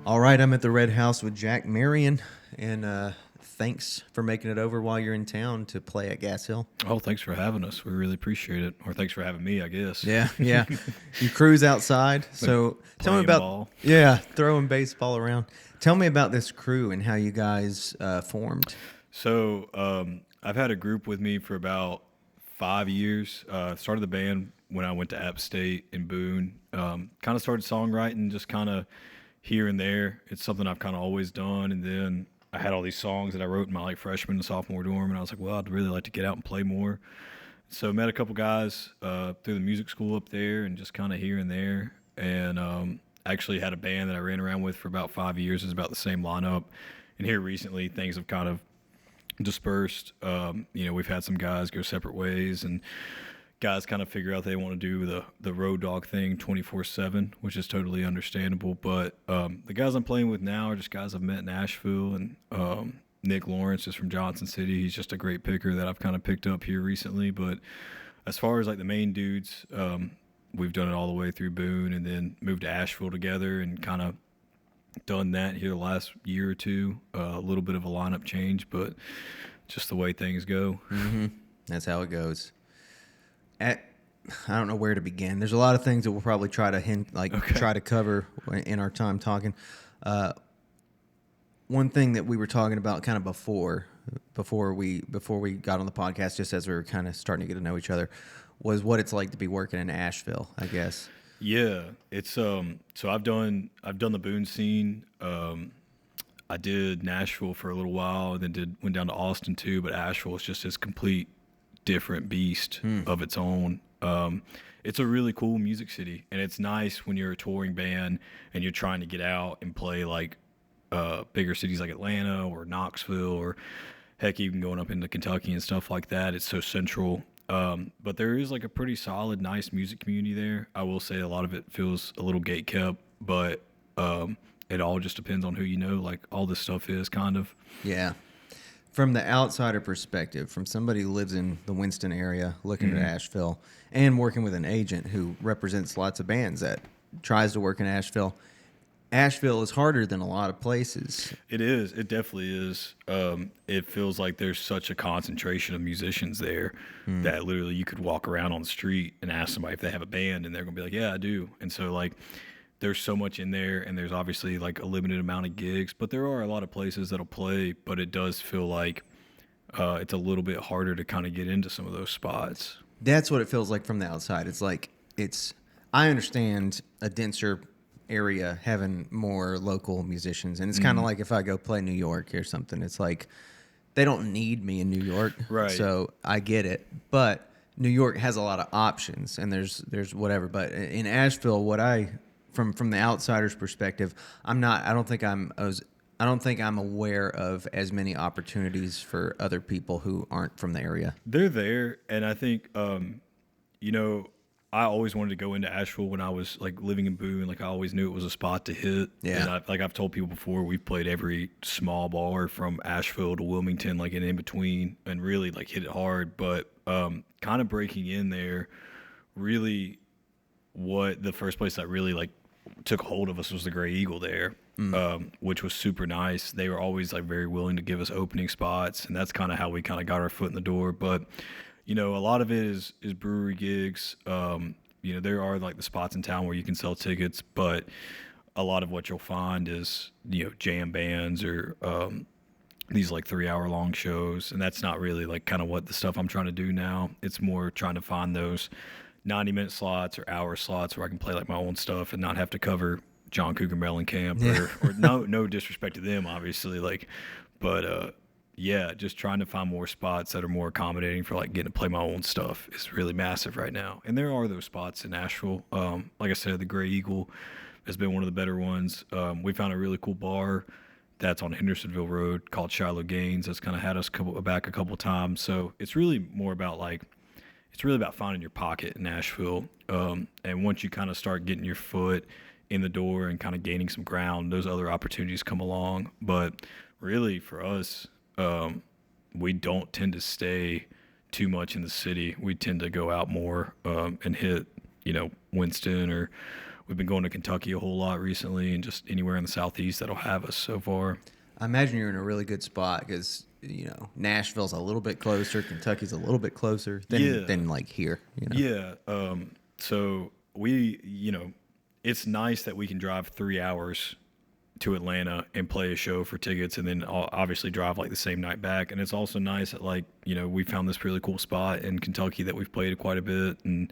All right, I'm at the Red House with Jack Marion, and thanks for making it over while you're in town to play at Gas Hill. Oh, thanks for having us. We really appreciate it. Or thanks for having me, I guess. Yeah, yeah. You cruise outside, so tell me Playing about ball. throwing baseball around. Tell me about this crew and how you guys formed. I've had a group with me for about 5 years. Started the band when I went to App State in Boone. Kind of started songwriting just kind of here and there. It's something I've kind of always done. And then I had all these songs that I wrote in my freshman and sophomore dorm, and I was like, well, I'd really like to get out and play more. So met a couple guys through the music school up there, and just kind of here and there. And actually had a band that I ran around with for about 5 years. It's about the same lineup. And here recently, things have kind of dispersed. We've had some guys go separate ways, and guys kind of figure out they want to do the road dog thing 24/7, which is totally understandable. But the guys I'm playing with now are just guys I've met in Nashville, and Nick Lawrence is from Johnson City. He's just a great picker that I've kind of picked up here recently. But as far as like the main dudes, we've done it all the way through Boone, and then moved to Asheville together, and kind of done that here the last year or two. A little bit of a lineup change, but just the way things go. Mm-hmm. That's how it goes. I don't know where to begin. There's a lot of things that we'll probably try to cover in our time talking. One thing that we were talking about kind of before we got on the podcast, just as we were kind of starting to get to know each other, was what it's like to be working in Asheville, I guess. Yeah, it's so I've done the Boone scene. I did Nashville for a little while, and then went down to Austin too. But Asheville is just this complete different beast of its own. It's a really cool music city, and it's nice when you're a touring band and you're trying to get out and play like bigger cities like Atlanta or Knoxville, or heck, even going up into Kentucky and stuff like that. It's so central. But there is like a pretty solid, nice music community there. I will say a lot of it feels a little gatekept, but it all just depends on who you know. Like all this stuff is kind of. Yeah. From the outsider perspective, from somebody who lives in the Winston area, looking at Asheville, and working with an agent who represents lots of bands that tries to work in Asheville, Asheville is harder than a lot of places. It is. It definitely is. It feels like there's such a concentration of musicians there that literally you could walk around on the street and ask somebody if they have a band, and they're going to be like, yeah, I do. And so like there's so much in there, and there's obviously like a limited amount of gigs, but there are a lot of places that'll play, but it does feel like it's a little bit harder to kind of get into some of those spots. That's what it feels like from the outside. It's like I understand a denser area having more local musicians, and it's kind of like if I go play New York or something, it's like they don't need me in New York, right? So I get it, but New York has a lot of options, and there's whatever. But in Asheville, from the outsider's perspective, I don't think I'm aware of as many opportunities for other people who aren't from the area. They're there, and I think I always wanted to go into Asheville when I was like living in Boone. Like I always knew it was a spot to hit. Yeah. And I've told people before, we've played every small bar from Asheville to Wilmington, like in between, and really like hit it hard. But kind of breaking in there, really, what the first place that really like took hold of us was the Gray Eagle there, which was super nice. They were always like very willing to give us opening spots, and that's kind of how we kind of got our foot in the door. But a lot of it is brewery gigs. There are like the spots in town where you can sell tickets, but a lot of what you'll find is, jam bands or these like 3-hour long shows. And that's not really like kind of what the stuff I'm trying to do now. It's more trying to find those 90-minute slots or hour slots where I can play like my own stuff and not have to cover John Cougar Mellencamp or no disrespect to them, obviously, but just trying to find more spots that are more accommodating for like getting to play my own stuff is really massive right now. And there are those spots in Nashville. Like I said, the Gray Eagle has been one of the better ones. We found a really cool bar that's on Hendersonville Road called Shiloh Gaines. That's kind of had us back a couple times. So it's really more about finding your pocket in Nashville. And once you kind of start getting your foot in the door and kind of gaining some ground, those other opportunities come along. But really for us, we don't tend to stay too much in the city. We tend to go out more and hit, Winston or we've been going to Kentucky a whole lot recently, and just anywhere in the Southeast that'll have us so far. I imagine you're in a really good spot because Nashville's a little bit closer, Kentucky's a little bit closer than like here. Yeah. So we, it's nice that we can drive 3 hours to Atlanta and play a show for tickets, and then obviously drive like the same night back. And it's also nice that like we found this really cool spot in Kentucky that we've played quite a bit, and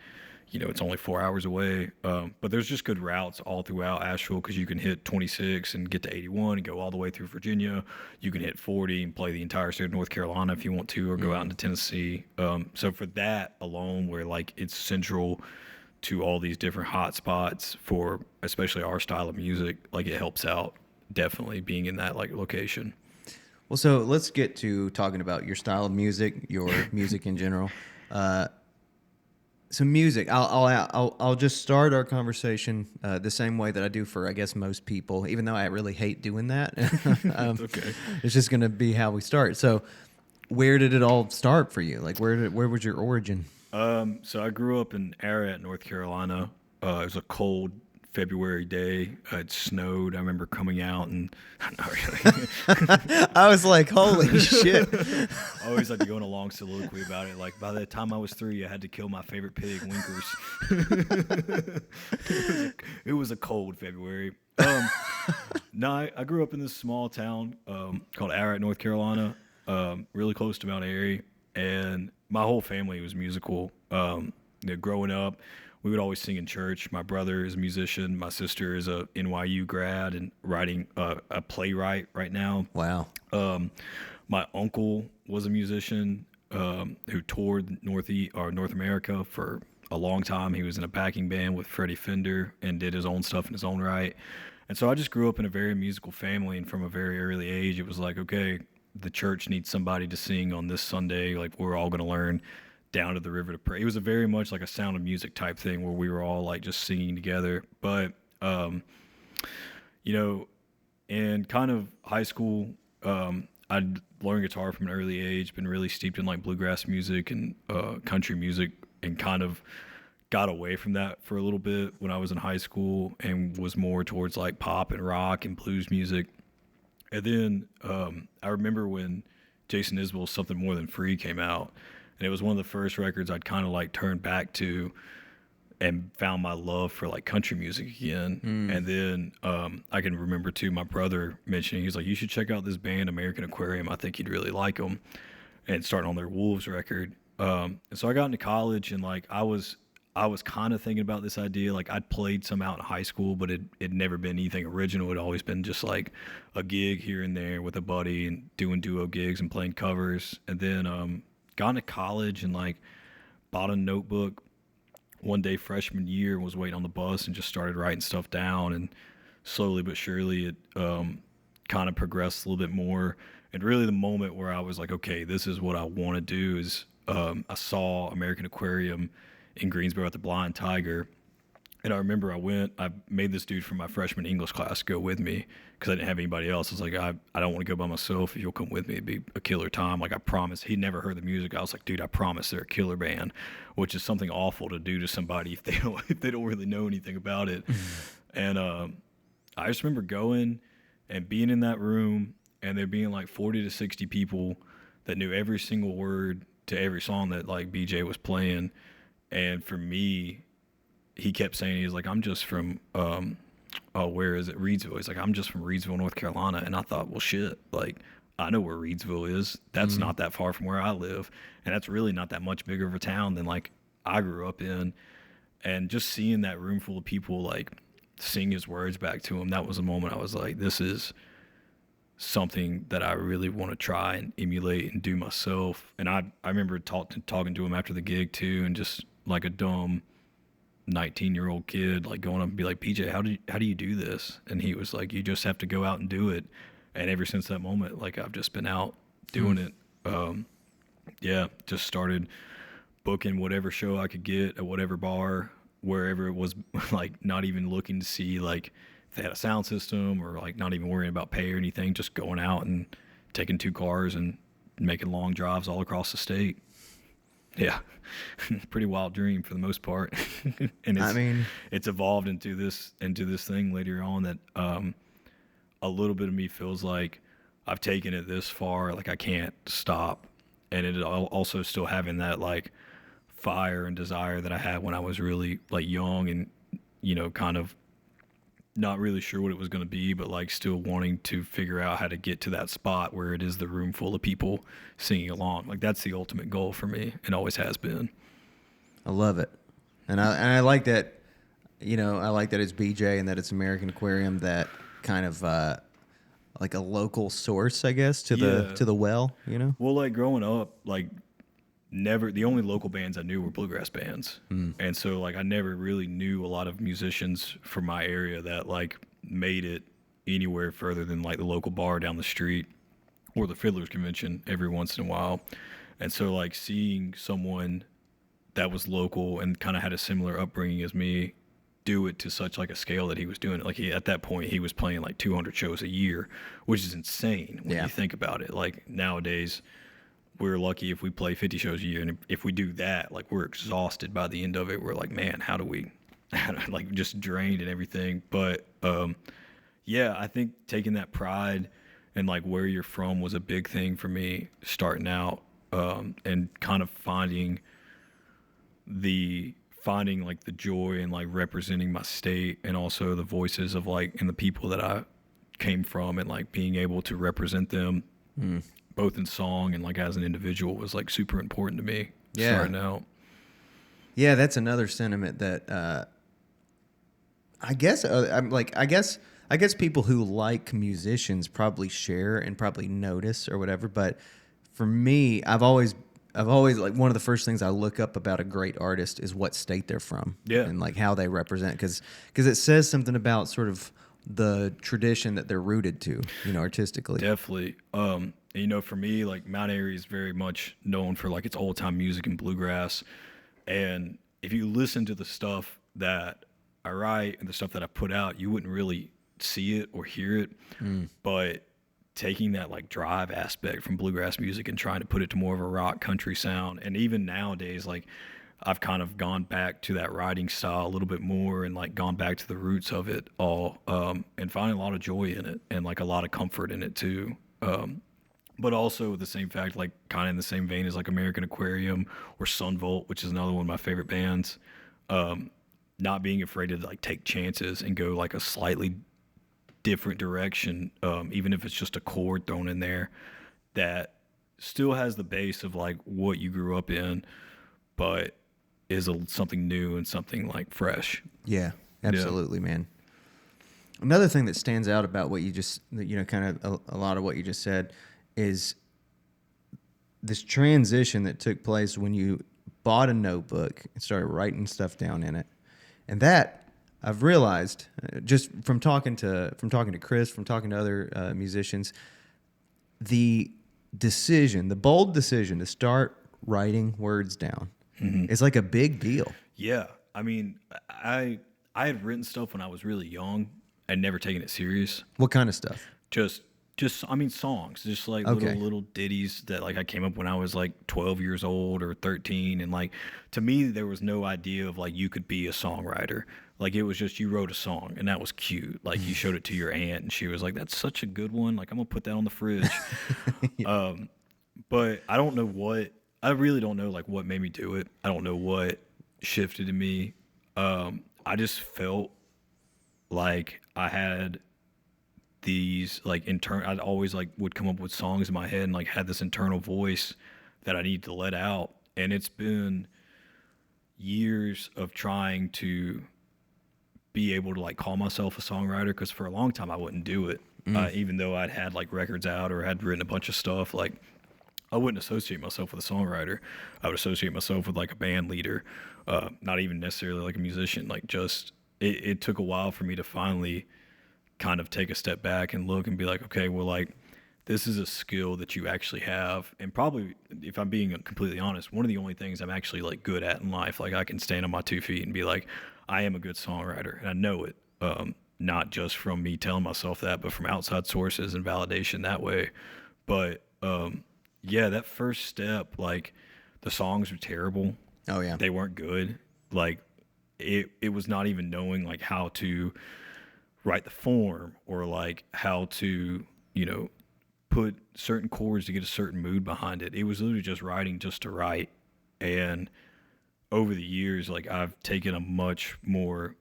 it's only 4 hours away. But there's just good routes all throughout Asheville, because you can hit 26 and get to 81 and go all the way through Virginia. You can hit 40 and play the entire state of North Carolina if you want to, or go out into Tennessee. So for that alone, where like it's central to all these different hot spots for especially our style of music, like it helps out definitely being in that like location. Well, so let's get to talking about your style of music, your music in general. So music, I'll just start our conversation the same way that I do for, I guess, most people, even though I really hate doing that. It's okay. It's just going to be how we start. So where did it all start for you? Like where was your origin? So I grew up in Ararat, North Carolina. It was a cold February day. It snowed. I remember coming out and not really. I was like, holy shit. I always had to go in a long soliloquy about it. Like by the time I was 3, I had to kill my favorite pig, Winkers. It was a cold February. No, I grew up in this small town called Ararat, North Carolina, really close to Mount Airy, and my whole family was musical. Growing up, we would always sing in church. My brother is a musician. My sister is a NYU grad and writing a playwright right now. Wow. My uncle was a musician who toured North America for a long time. He was in a backing band with Freddie Fender and did his own stuff in his own right. And so I just grew up in a very musical family, and from a very early age, it was like, okay, the church needs somebody to sing on this Sunday. Like we're all going to learn Down to the River to Pray. It was a very much like a Sound of Music type thing where we were all like just singing together. But, in kind of high school, I'd learned guitar from an early age, been really steeped in like bluegrass music and country music, and kind of got away from that for a little bit when I was in high school and was more towards like pop and rock and blues music. And then I remember when Jason Isbell's Something More Than Free came out, and it was one of the first records I'd kind of like turned back to and found my love for like country music again. And then I can remember too, my brother mentioning, he's like, you should check out this band, American Aquarium. I think you'd really like them. And starting on their Wolves record. And so I got into college, and like I was kind of thinking about this idea. Like I'd played some out in high school, but it'd never been anything original. It'd always been just like a gig here and there with a buddy and doing duo gigs and playing covers. And then got into college and like bought a notebook one day freshman year, was waiting on the bus and just started writing stuff down. And slowly but surely it kind of progressed a little bit more. And really the moment where I was like, okay, this is what I want to do is I saw American Aquarium in Greensboro at the Blind Tiger. And I remember I made this dude from my freshman English class go with me because I didn't have anybody else. I was like, I don't want to go by myself. If you'll come with me, it'd be a killer time. Like I promise. He'd never heard the music. I was like, dude, I promise they're a killer band, which is something awful to do to somebody if they don't really know anything about it. And I just remember going and being in that room, and there being like 40 to 60 people that knew every single word to every song that like BJ was playing. And for me, he kept saying, he's like, I'm just from, where is it? Reidsville. He's like, I'm just from Reidsville, North Carolina. And I thought, well, shit, like, I know where Reidsville is. That's not that far from where I live. And that's really not that much bigger of a town than like I grew up in. And just seeing that room full of people, like, sing his words back to him, that was a moment I was like, this is something that I really want to try and emulate and do myself. And I remember talking to him after the gig too, and just like a dumb 19-year-old kid, like going up and be like, PJ, how do you do this? And he was like, you just have to go out and do it. And ever since that moment, like I've just been out doing it. Just started booking whatever show I could get at whatever bar, wherever it was, like not even looking to see like if they had a sound system or like not even worrying about pay or anything, just going out and taking 2 cars and making long drives all across the state. Yeah, pretty wild dream for the most part, and I mean, it's evolved into this thing later on that a little bit of me feels like I've taken it this far, like I can't stop, and it also still having that like fire and desire that I had when I was really like young and kind of not really sure what it was going to be, but like still wanting to figure out how to get to that spot where it is the room full of people singing along. Like that's the ultimate goal for me and always has been. I love it, and I like that. I like that it's BJ and that it's American Aquarium, that kind of like a local source, I guess, to Yeah. the well. Well, like growing up, like never the only local bands I knew were bluegrass bands. And so like I never really knew a lot of musicians from my area that like made it anywhere further than like the local bar down the street or the Fiddlers Convention every once in a while. And so like seeing someone that was local and kind of had a similar upbringing as me do it to such like a scale that he was doing it. Like at that point he was playing like 200 shows a year, which is insane when you think about it. Like nowadays we're lucky if we play 50 shows a year, and if we do that, like we're exhausted by the end of it. We're like, man, how do we like just drained and everything. But yeah, I think taking that pride and like where you're from was a big thing for me starting out, and kind of finding like the joy and like representing my state and also the voices of like and the people that I came from and like being able to represent them both in song and like as an individual was like super important to me starting out. Yeah, that's another sentiment that I guess I guess people who like musicians probably share and probably notice or whatever. But for me, I've always like one of the first things I look up about a great artist is what state they're from, and like how they represent, because it says something about sort of the tradition that they're rooted to, artistically. Definitely. For me, like Mount Airy is very much known for like its old time music and bluegrass. And if you listen to the stuff that I write and the stuff that I put out, you wouldn't really see it or hear it. But taking that like drive aspect from bluegrass music and trying to put it to more of a rock country sound, and even nowadays, like I've kind of gone back to that writing style a little bit more and like gone back to the roots of it all, and finding a lot of joy in it and like a lot of comfort in it too. But also the same fact, like kind of in the same vein as like American Aquarium or Sunvolt, which is another one of my favorite bands. Not being afraid to like take chances and go like a slightly different direction, even if it's just a chord thrown in there that still has the base of like what you grew up in, but is something new and something like fresh. Yeah, absolutely, man. Another thing that stands out about what you just, kind of a lot of what you just said is this transition that took place when you bought a notebook and started writing stuff down in it. And that I've realized just from talking to Chris, from talking to other musicians, the bold decision to start writing words down is like a big deal. Yeah. I mean, I had written stuff when I was really young and never taken it serious. What kind of stuff? Just I mean songs, just like little ditties that like I came up when I was like 12 years old or 13, and like to me there was no idea of like you could be a songwriter. Like it was just you wrote a song and that was cute. Like you showed it to your aunt and she was like, "That's such a good one. Like I'm gonna put that on the fridge." But I really don't know like what made me do it. I don't know what shifted in me. I just felt like I had these like I'd always like would come up with songs in my head and like had this internal voice that I need to let out. And it's been years of trying to be able to like call myself a songwriter, because for a long time I wouldn't do it. Even though I'd had like records out or had written a bunch of stuff, like I wouldn't associate myself with a songwriter. I would associate myself with like a band leader, not even necessarily like a musician. Like just it took a while for me to finally kind of take a step back and look and be like, okay, well, like this is a skill that you actually have. And probably, if I'm being completely honest, one of the only things I'm actually like good at in life. Like I can stand on my 2 feet and be like, I am a good songwriter, and I know it. Not just from me telling myself that, but from outside sources and validation that way. But yeah, that first step, like the songs were terrible. Oh yeah. They weren't good. Like it was not even knowing like how to write the form or like how to, put certain chords to get a certain mood behind it. It was literally just writing just to write. And over the years, like I've taken a much more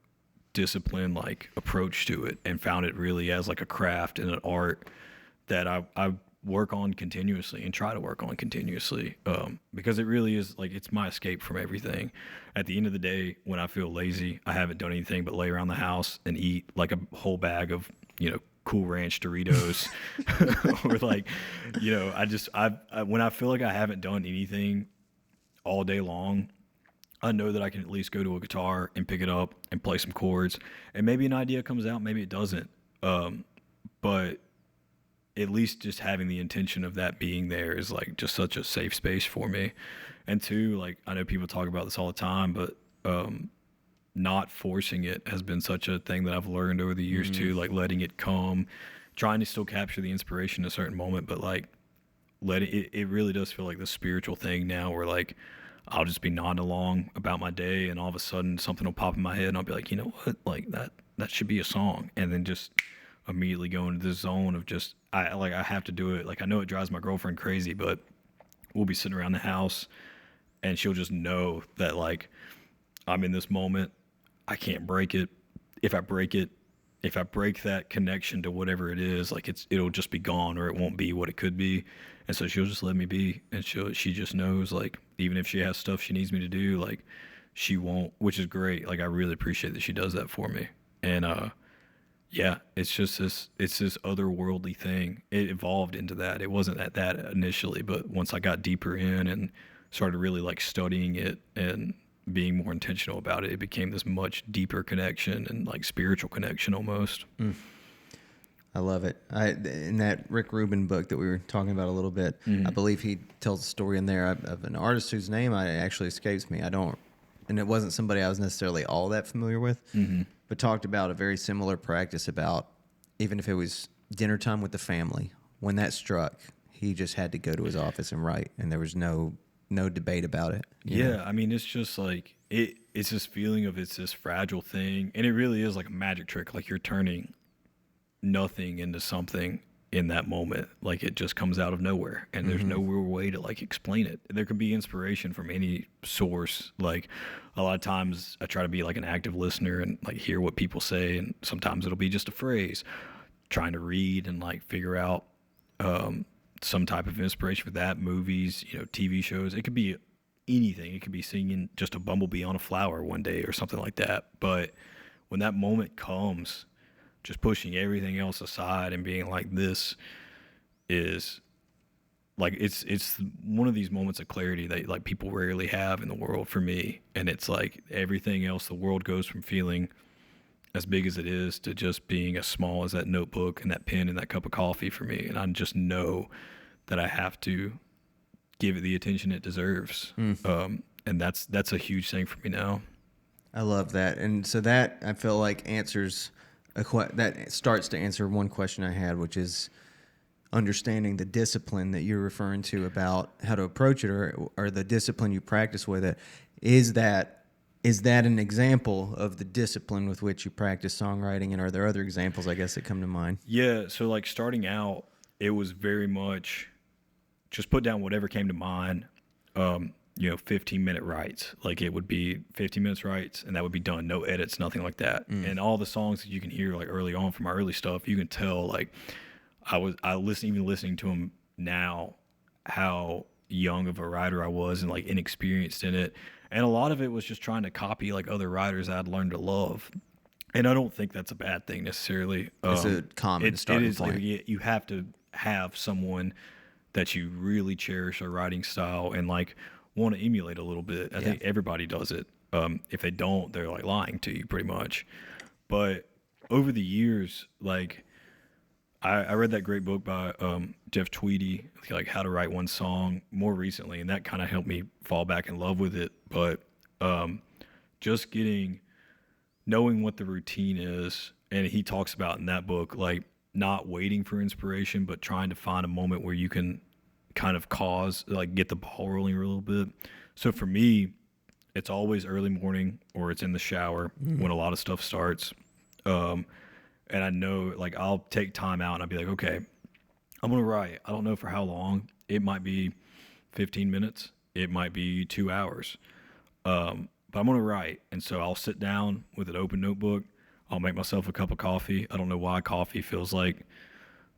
disciplined like approach to it and found it really as like a craft and an art that I work on continuously and try to work on continuously, because it really is like it's my escape from everything. At the end of the day, when I feel lazy, I haven't done anything but lay around the house and eat like a whole bag of Cool Ranch Doritos, or like I when I feel like I haven't done anything all day long, I know that I can at least go to a guitar and pick it up and play some chords, and maybe an idea comes out, maybe it doesn't, but at least just having the intention of that being there is like just such a safe space for me. And two, like I know people talk about this all the time, but not forcing it has been such a thing that I've learned over the years too, like letting it come, trying to still capture the inspiration in a certain moment, but like letting it really does feel like the spiritual thing now where like I'll just be nodding along about my day and all of a sudden something will pop in my head and I'll be like, you know what, like that should be a song. And then just immediately go into this zone of just I have to do it. Like I know it drives my girlfriend crazy, but we'll be sitting around the house and she'll just know that like I'm in this moment. I can't break it. If I break that connection to whatever it is, like it'll just be gone or it won't be what it could be. And so she'll just let me be, and she just knows like even if she has stuff she needs me to do, like she won't, which is great. Like I really appreciate that she does that for me. And yeah, it's this otherworldly thing. It evolved into that. It wasn't at that initially, but once I got deeper in and started really like studying it and being more intentional about it, it became this much deeper connection and like spiritual connection almost. I love it. In that Rick Rubin book that we were talking about a little bit, I believe he tells a story in there of an artist whose name actually escapes me. And it wasn't somebody I was necessarily all that familiar with, but talked about a very similar practice about even if it was dinner time with the family, when that struck, he just had to go to his office and write, and there was no debate about it. You know? I mean, it's just like it's this feeling of it's this fragile thing, and it really is like a magic trick. Like you're turning nothing into something in that moment. Like it just comes out of nowhere, and there's no real way to like explain it. There could be inspiration from any source. Like a lot of times I try to be like an active listener and like hear what people say, and sometimes it'll be just a phrase, trying to read and like figure out some type of inspiration for that. Movies, TV shows. It could be anything. It could be singing just a bumblebee on a flower one day or something like that. But when that moment comes, just pushing everything else aside and being like, this is like, it's one of these moments of clarity that like people rarely have in the world for me. And it's like everything else, the world goes from feeling as big as it is to just being as small as that notebook and that pen and that cup of coffee for me. And I just know that I have to give it the attention it deserves. And that's a huge thing for me now. I love that. And so that I feel like answers that starts to answer one question I had, which is understanding the discipline that you're referring to about how to approach it, or the discipline you practice with it. Is that an example of the discipline with which you practice songwriting? And are there other examples, I guess, that come to mind? Yeah. So like starting out, it was very much just put down whatever came to mind. 15-minute writes. Like it would be 15 minutes writes, and that would be done. No edits, nothing like that. And all the songs that you can hear like early on from my early stuff, you can tell like even listening to them now, how young of a writer I was and like inexperienced in it. And a lot of it was just trying to copy like other writers I'd learned to love. And I don't think that's a bad thing necessarily. It's a common starting point. Like you have to have someone that you really cherish their writing style and like want to emulate a little bit. I think everybody does it. If they don't, they're like lying to you pretty much. But over the years, like I read that great book by Jeff Tweedy, like How to Write One Song, more recently, and that kind of helped me fall back in love with it. But just knowing what the routine is, and he talks about in that book, like not waiting for inspiration, but trying to find a moment where you can kind of get the ball rolling a little bit. So for me, it's always early morning or it's in the shower when a lot of stuff starts. And I know, like, I'll take time out and I'll be like, okay, I'm going to write. I don't know for how long. It might be 15 minutes. It might be 2 hours. But I'm going to write. And so I'll sit down with an open notebook. I'll make myself a cup of coffee. I don't know why coffee feels like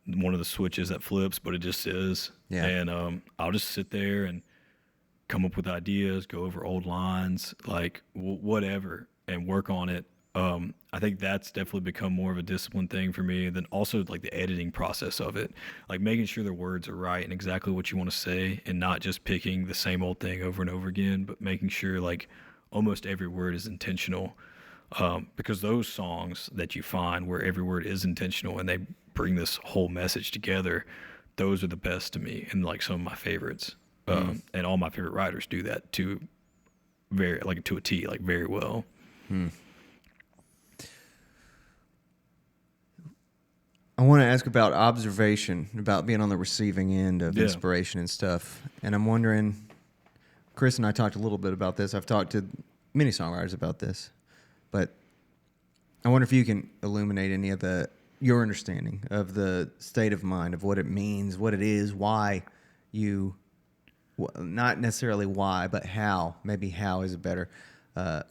one of the switches that flips, but it just is. Yeah. And I'll just sit there and come up with ideas, go over old lines, like whatever, and work on it. I think that's definitely become more of a discipline thing for me. And then also like the editing process of it, like making sure the words are right and exactly what you want to say, and not just picking the same old thing over and over again, but making sure like almost every word is intentional. Because those songs that you find where every word is intentional and they bring this whole message together, those are the best to me and like some of my favorites. And all my favorite writers do that to a T, like very well. I want to ask about observation, about being on the receiving end of inspiration and stuff. And I'm wondering, Chris and I talked a little bit about this. I've talked to many songwriters about this, but I wonder if you can illuminate any of your understanding of the state of mind, of what it means, what it is, why you, not necessarily why, but how. Maybe how is a better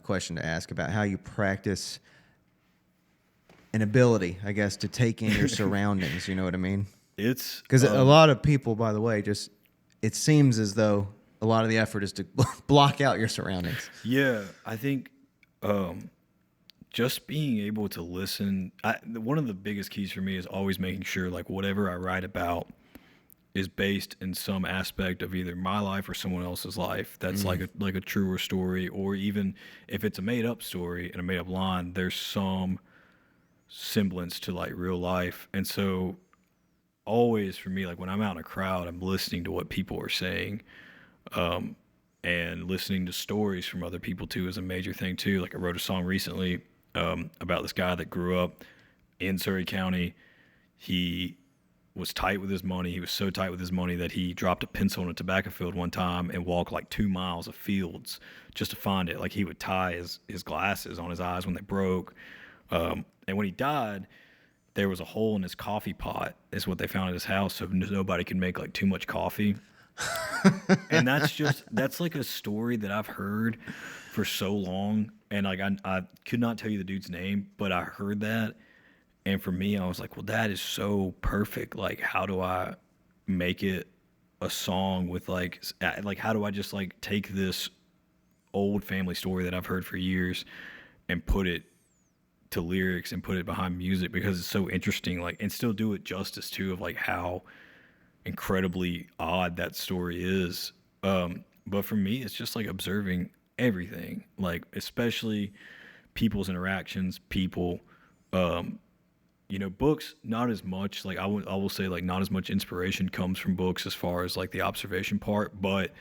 question to ask, about how you practice an ability, I guess, to take in your surroundings. You know what I mean? It's because a lot of people, by the way, just it seems as though a lot of the effort is to block out your surroundings. Yeah, I think just being able to listen. One of the biggest keys for me is always making sure like whatever I write about is based in some aspect of either my life or someone else's life. That's like a truer story, or even if it's a made up story and a made up line, there's some semblance to like real life. And so always for me, like when I'm out in a crowd, I'm listening to what people are saying, and listening to stories from other people too is a major thing too. Like I wrote a song recently about this guy that grew up in Surrey County. He was tight with his money. He was so tight with his money that he dropped a pencil in a tobacco field one time and walked like 2 miles of fields just to find it. Like he would tie his glasses on his eyes when they broke. And when he died, there was a hole in his coffee pot, is what they found at his house, so nobody could make like too much coffee. And that's like a story that I've heard for so long. And like I could not tell you the dude's name, but I heard that. And for me, I was like, well, that is so perfect. Like, how do I make it a song with like how do I just like take this old family story that I've heard for years and put it to lyrics and put it behind music, because it's so interesting, like, and still do it justice too, of like how incredibly odd that story is. But for me, it's just like observing everything, like especially people's interactions, books, not as much. Like I will say like not as much inspiration comes from books as far as like the observation part, but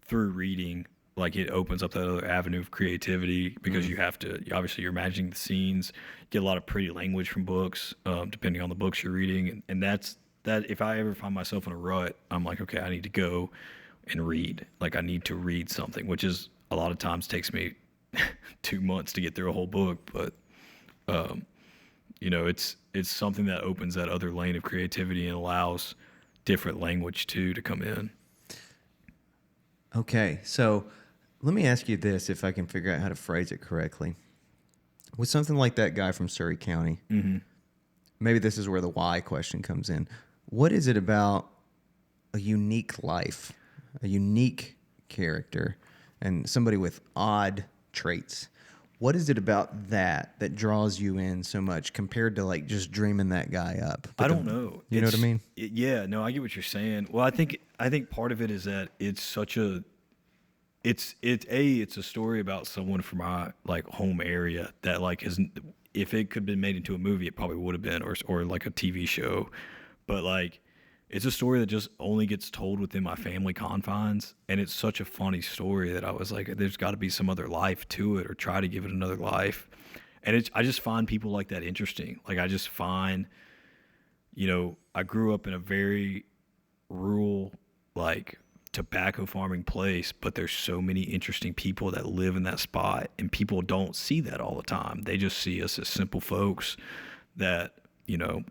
through reading, like it opens up that other avenue of creativity, because you have to, obviously you're imagining the scenes, get a lot of pretty language from books, depending on the books you're reading. And that if I ever find myself in a rut, I'm like, okay, I need to go and read. Like I need to read something, which is a lot of times takes me 2 months to get through a whole book. But, it's something that opens that other lane of creativity and allows different language too to come in. Okay, so let me ask you this, if I can figure out how to phrase it correctly. With something like that guy from Surrey County, maybe this is where the why question comes in. What is it about a unique life, a unique character, and somebody with odd traits? What is it about that draws you in so much compared to like just dreaming that guy up? I don't know. You know what I mean? Yeah, no, I get what you're saying. Well, I think part of it is that it's such a, it's a story about someone from my like home area that like is, if it could have been made into a movie, it probably would have been, or like a TV show. But like, it's a story that just only gets told within my family confines. And it's such a funny story that I was like, there's got to be some other life to it, or try to give it another life. And I just find people like that interesting. Like I just find, I grew up in a very rural like tobacco farming place, but there's so many interesting people that live in that spot, and people don't see that all the time. They just see us as simple folks that, you know,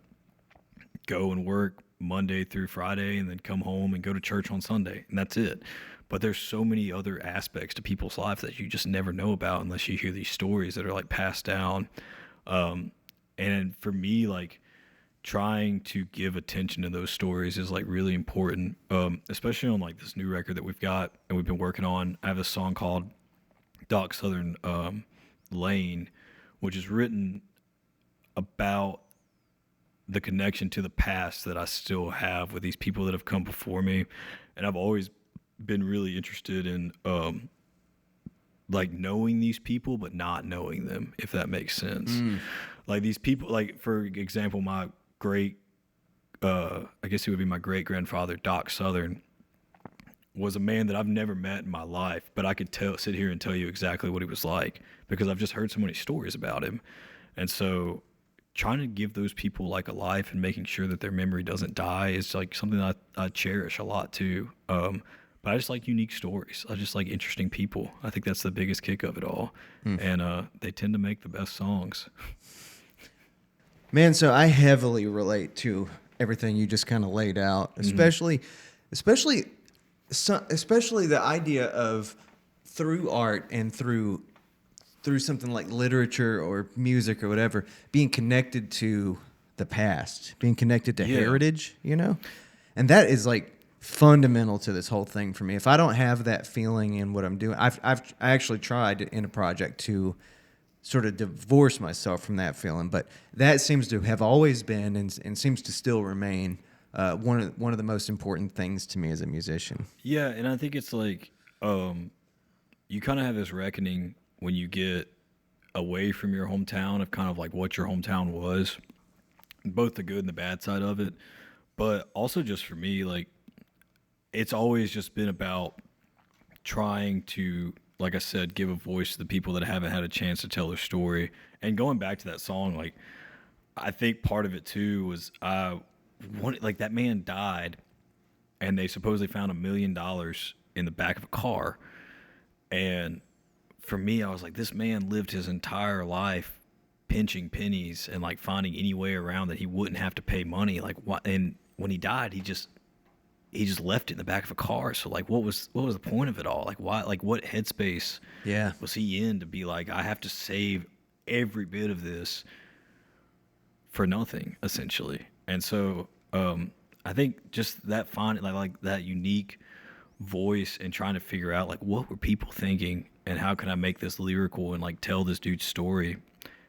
go and work Monday through Friday and then come home and go to church on Sunday, and that's it. But there's so many other aspects to people's lives that you just never know about unless you hear these stories that are like passed down. And for me, like, trying to give attention to those stories is like really important, especially on like this new record that we've got and we've been working on. I have a song called Doc Southern Lane, which is written about the connection to the past that I still have with these people that have come before me. And I've always been really interested in like knowing these people but not knowing them, if that makes sense. Like these people, like for example, my great I guess it would be my great grandfather, Doc Southern, was a man that I've never met in my life, but I could sit here and tell you exactly what he was like because I've just heard so many stories about him. And so trying to give those people like a life and making sure that their memory doesn't die is like something that I cherish a lot too. But I just like unique stories. I just like interesting people. I think that's the biggest kick of it all. And they tend to make the best songs. Man, so I heavily relate to everything you just kind of laid out, especially the idea of through art and through something like literature or music or whatever, being connected to the past, being connected to heritage, you know? And that is like fundamental to this whole thing for me. If I don't have that feeling in what I'm doing, I actually tried in a project to sort of divorce myself from that feeling, but that seems to have always been and seems to still remain one of the most important things to me as a musician. Yeah, and I think it's like you kind of have this reckoning when you get away from your hometown of kind of like what your hometown was, both the good and the bad side of it. But also just for me, like, it's always just been about trying to, like I said, give a voice to the people that haven't had a chance to tell their story. And going back to that song, like, I think part of it too was like that man died and they supposedly found $1 million in the back of a car. And for me, I was like, this man lived his entire life pinching pennies and like finding any way around that he wouldn't have to pay money. Like, what? And when he died, he just left it in the back of a car. So like, what was the point of it all? Like, why? Like, what headspace was he in to be like, I have to save every bit of this for nothing, essentially? And so I think just that like that unique voice and trying to figure out like what were people thinking and how can I make this lyrical and like tell this dude's story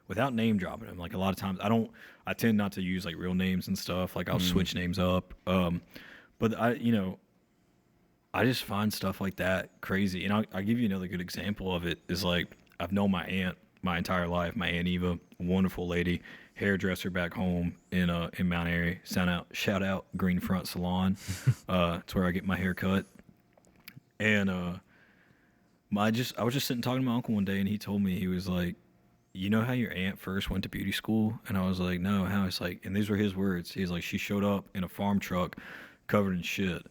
without name dropping him. Like a lot of times I tend not to use like real names and stuff. Like I'll switch names up. But I just find stuff like that crazy. And I'll give you another good example of it is like, I've known my aunt my entire life, my Aunt Eva, wonderful lady, hairdresser back home in Mount Airy. Shout out Green Front Salon. It's where I get my hair cut. And I was just sitting talking to my uncle one day, and he told me, he was like, you know how your aunt first went to beauty school? And I was like, no, how? It's like, and these were his words. He's like, she showed up in a farm truck covered in shit.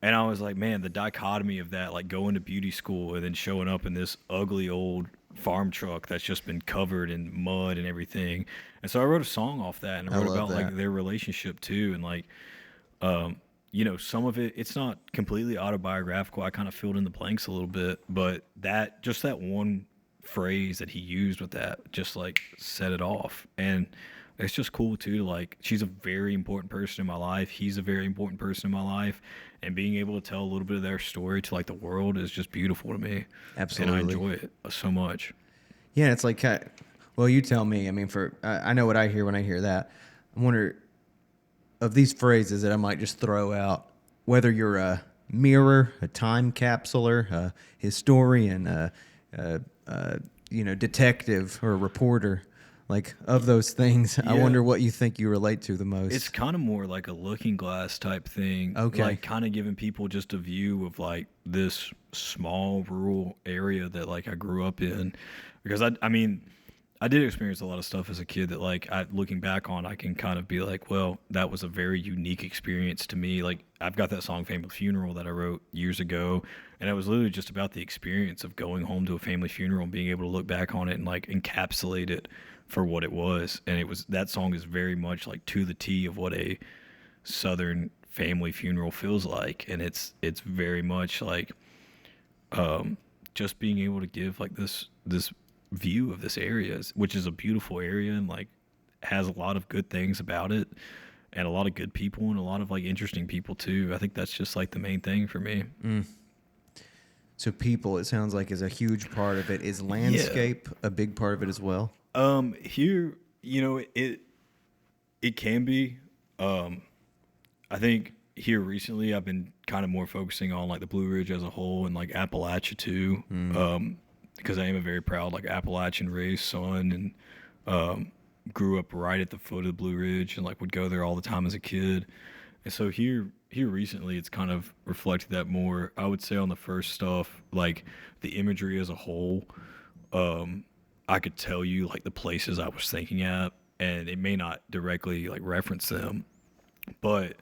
And I was like, man, the dichotomy of that, like going to beauty school and then showing up in this ugly old farm truck that's just been covered in mud and everything. And so I wrote a song off that, and I wrote about like their relationship too. And like, some of it, it's not completely autobiographical. I kind of filled in the blanks a little bit, but that one phrase that he used with that just like set it off. And it's just cool too. Like, she's a very important person in my life. He's a very important person in my life. And being able to tell a little bit of their story to like the world is just beautiful to me. Absolutely. And I enjoy it so much. Yeah, it's like, well, you tell me. I mean, I know what I hear when I hear that. I wonder, of these phrases that I might just throw out, whether you're a mirror, a time capsuler, a historian, detective or a reporter, like, of those things, I wonder what you think you relate to the most. It's kind of more like a looking glass type thing. Okay. Like, kind of giving people just a view of like this small rural area that like I grew up in. Because I mean, I did experience a lot of stuff as a kid that, like, looking back on, I can kind of be like, well, that was a very unique experience to me. Like, I've got that song "Family Funeral" that I wrote years ago, and it was literally just about the experience of going home to a family funeral and being able to look back on it and like encapsulate it for what it was. And it was, that song is very much like to the T of what a Southern family funeral feels like, and it's very much like just being able to give like this view of this area, which is a beautiful area and like has a lot of good things about it and a lot of good people and a lot of like interesting people too. I think that's just like the main thing for me. So people, it sounds like, is a huge part of it. Is landscape a big part of it as well? Here, you know, it can be. I think here recently I've been kind of more focusing on like the Blue Ridge as a whole and like Appalachia too. Because I am a very proud like Appalachian raised son, and grew up right at the foot of the Blue Ridge and like would go there all the time as a kid. And so here recently it's kind of reflected that more. I would say on the first stuff, like the imagery as a whole, I could tell you like the places I was thinking at, and it may not directly like reference them, but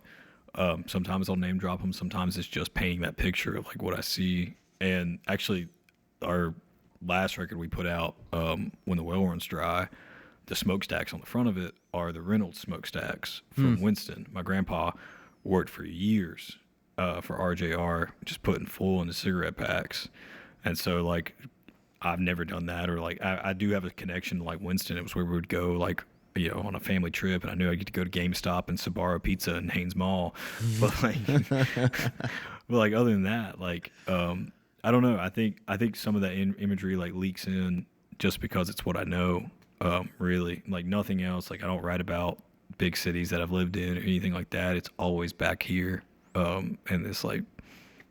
sometimes I'll name drop them. Sometimes it's just painting that picture of like what I see. And actually, our last record we put out, When the Well Runs Dry, the smokestacks on the front of it are the Reynolds smokestacks from Winston. My grandpa worked for years for RJR, just putting full into cigarette packs. And so like I've never done that, or like I do have a connection to like Winston. It was where we would go like, you know, on a family trip, and I knew I'd get to go to GameStop and Sbarro Pizza and Haynes Mall. But like other than that, like I don't know. I think some of that imagery like leaks in just because it's what I know. Really, like nothing else. Like I don't write about big cities that I've lived in or anything like that. It's always back here, and this like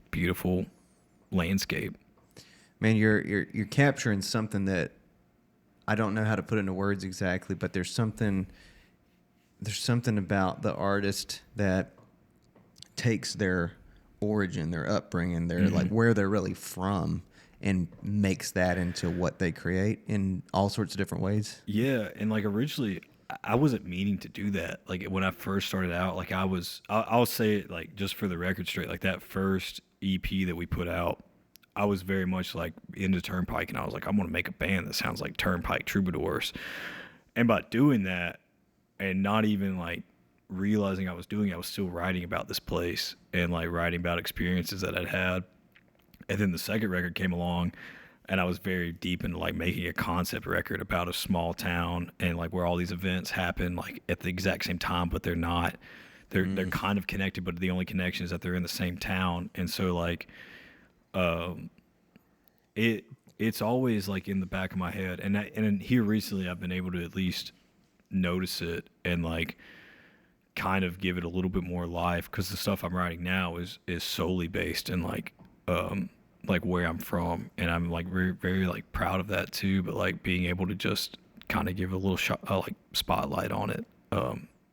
beautiful landscape. Man, you're capturing something that I don't know how to put into words exactly, but there's something about the artist that takes their origin, their upbringing, their like where they're really from, and makes that into what they create in all sorts of different ways. Yeah, and like originally I wasn't meaning to do that. Like when I first started out, like I'll say it like just for the record straight, like that first EP that we put out, I was very much like into Turnpike, and I was like, I'm gonna make a band that sounds like Turnpike Troubadours. And by doing that, and not even like realizing I was doing it, I was still writing about this place and like writing about experiences that I'd had. And then the second record came along, and I was very deep into like making a concept record about a small town and like where all these events happen like at the exact same time, but they're not. They're kind of connected, but the only connection is that they're in the same town. And so like it's always like in the back of my head, and here recently I've been able to at least notice it and like kind of give it a little bit more life, because the stuff I'm writing now is solely based in like where I'm from, and I'm like very very like proud of that too. But like being able to just kind of give a little like spotlight on it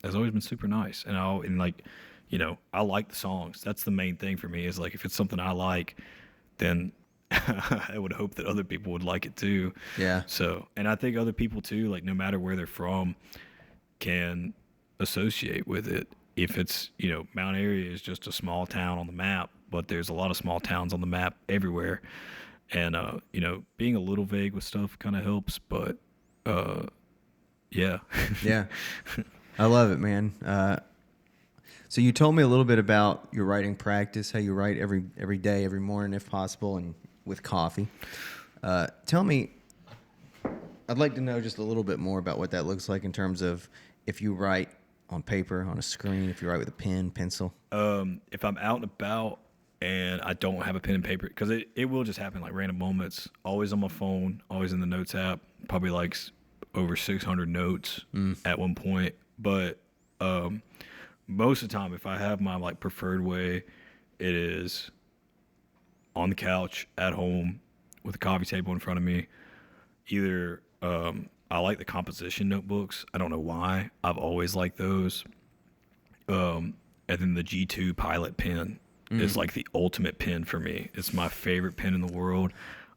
has always been super nice. And like, you know, I like the songs. That's the main thing for me, is like if it's something I like, then I would hope that other people would like it too. Yeah. So, and I think other people too, like no matter where they're from, can associate with it. If it's, you know, Mount Airy is just a small town on the map, but there's a lot of small towns on the map everywhere. And, you know, being a little vague with stuff kind of helps, but, yeah. Yeah. I love it, man. So you told me a little bit about your writing practice, how you write every day, every morning, if possible, and with coffee. Tell me, I'd like to know just a little bit more about what that looks like in terms of if you write on paper, on a screen, if you write with a pen, pencil. If I'm out and about and I don't have a pen and paper, because it will just happen like random moments, always on my phone, always in the notes app, probably like over 600 notes at one point. But most of the time, if I have my like preferred way, it is on the couch at home with a coffee table in front of me. Either I like the composition notebooks. I don't know why. I've always liked those. And then the G2 Pilot pen is like the ultimate pen for me. It's my favorite pen in the world.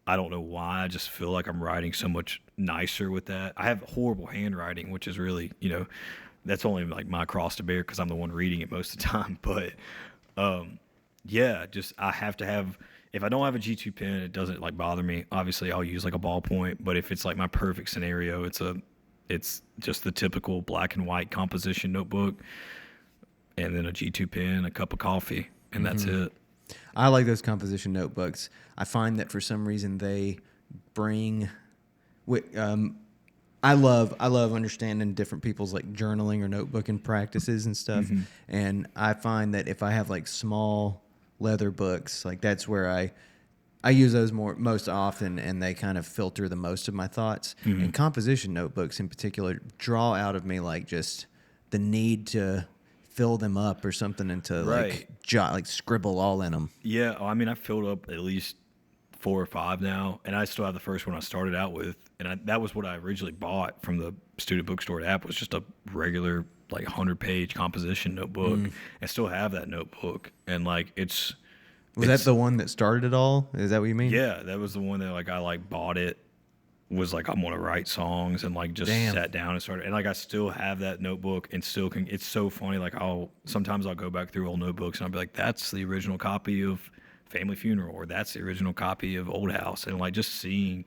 I don't know why. I just feel like I'm writing so much nicer with that. I have horrible handwriting, which is really, that's only like my cross to bear because I'm the one reading it most of the time. But yeah, just I have to have. If I don't have a G2 pen, it doesn't like bother me. Obviously, I'll use like a ballpoint. But if it's like my perfect scenario, it's just the typical black and white composition notebook, and then a G2 pen, a cup of coffee, and that's it. I like those composition notebooks. I find that for some reason they bring. I love understanding different people's like journaling or notebooking practices and stuff. And I find that if I have like small leather books, like that's where I use those most often, and they kind of filter the most of my thoughts. And composition notebooks in particular draw out of me like just the need to fill them up or something, and to Right. like scribble all in them. Yeah, I mean, I've filled up at least 4 or 5 now, and I still have the first one I started out with, and that was what I originally bought from the student bookstore app, was just a regular like 100-page composition notebook. I still have that notebook, and like Was that the one that started it all? Is that what you mean? yeah, that was the one that like I like bought it, was like I'm gonna write songs, and like just Damn. sat down and started, and like I still have that notebook and still can. It's so funny. Like sometimes I'll go back through old notebooks and I'll be like, that's the original copy of Family Funeral, or that's the original copy of Old House, and like just seeing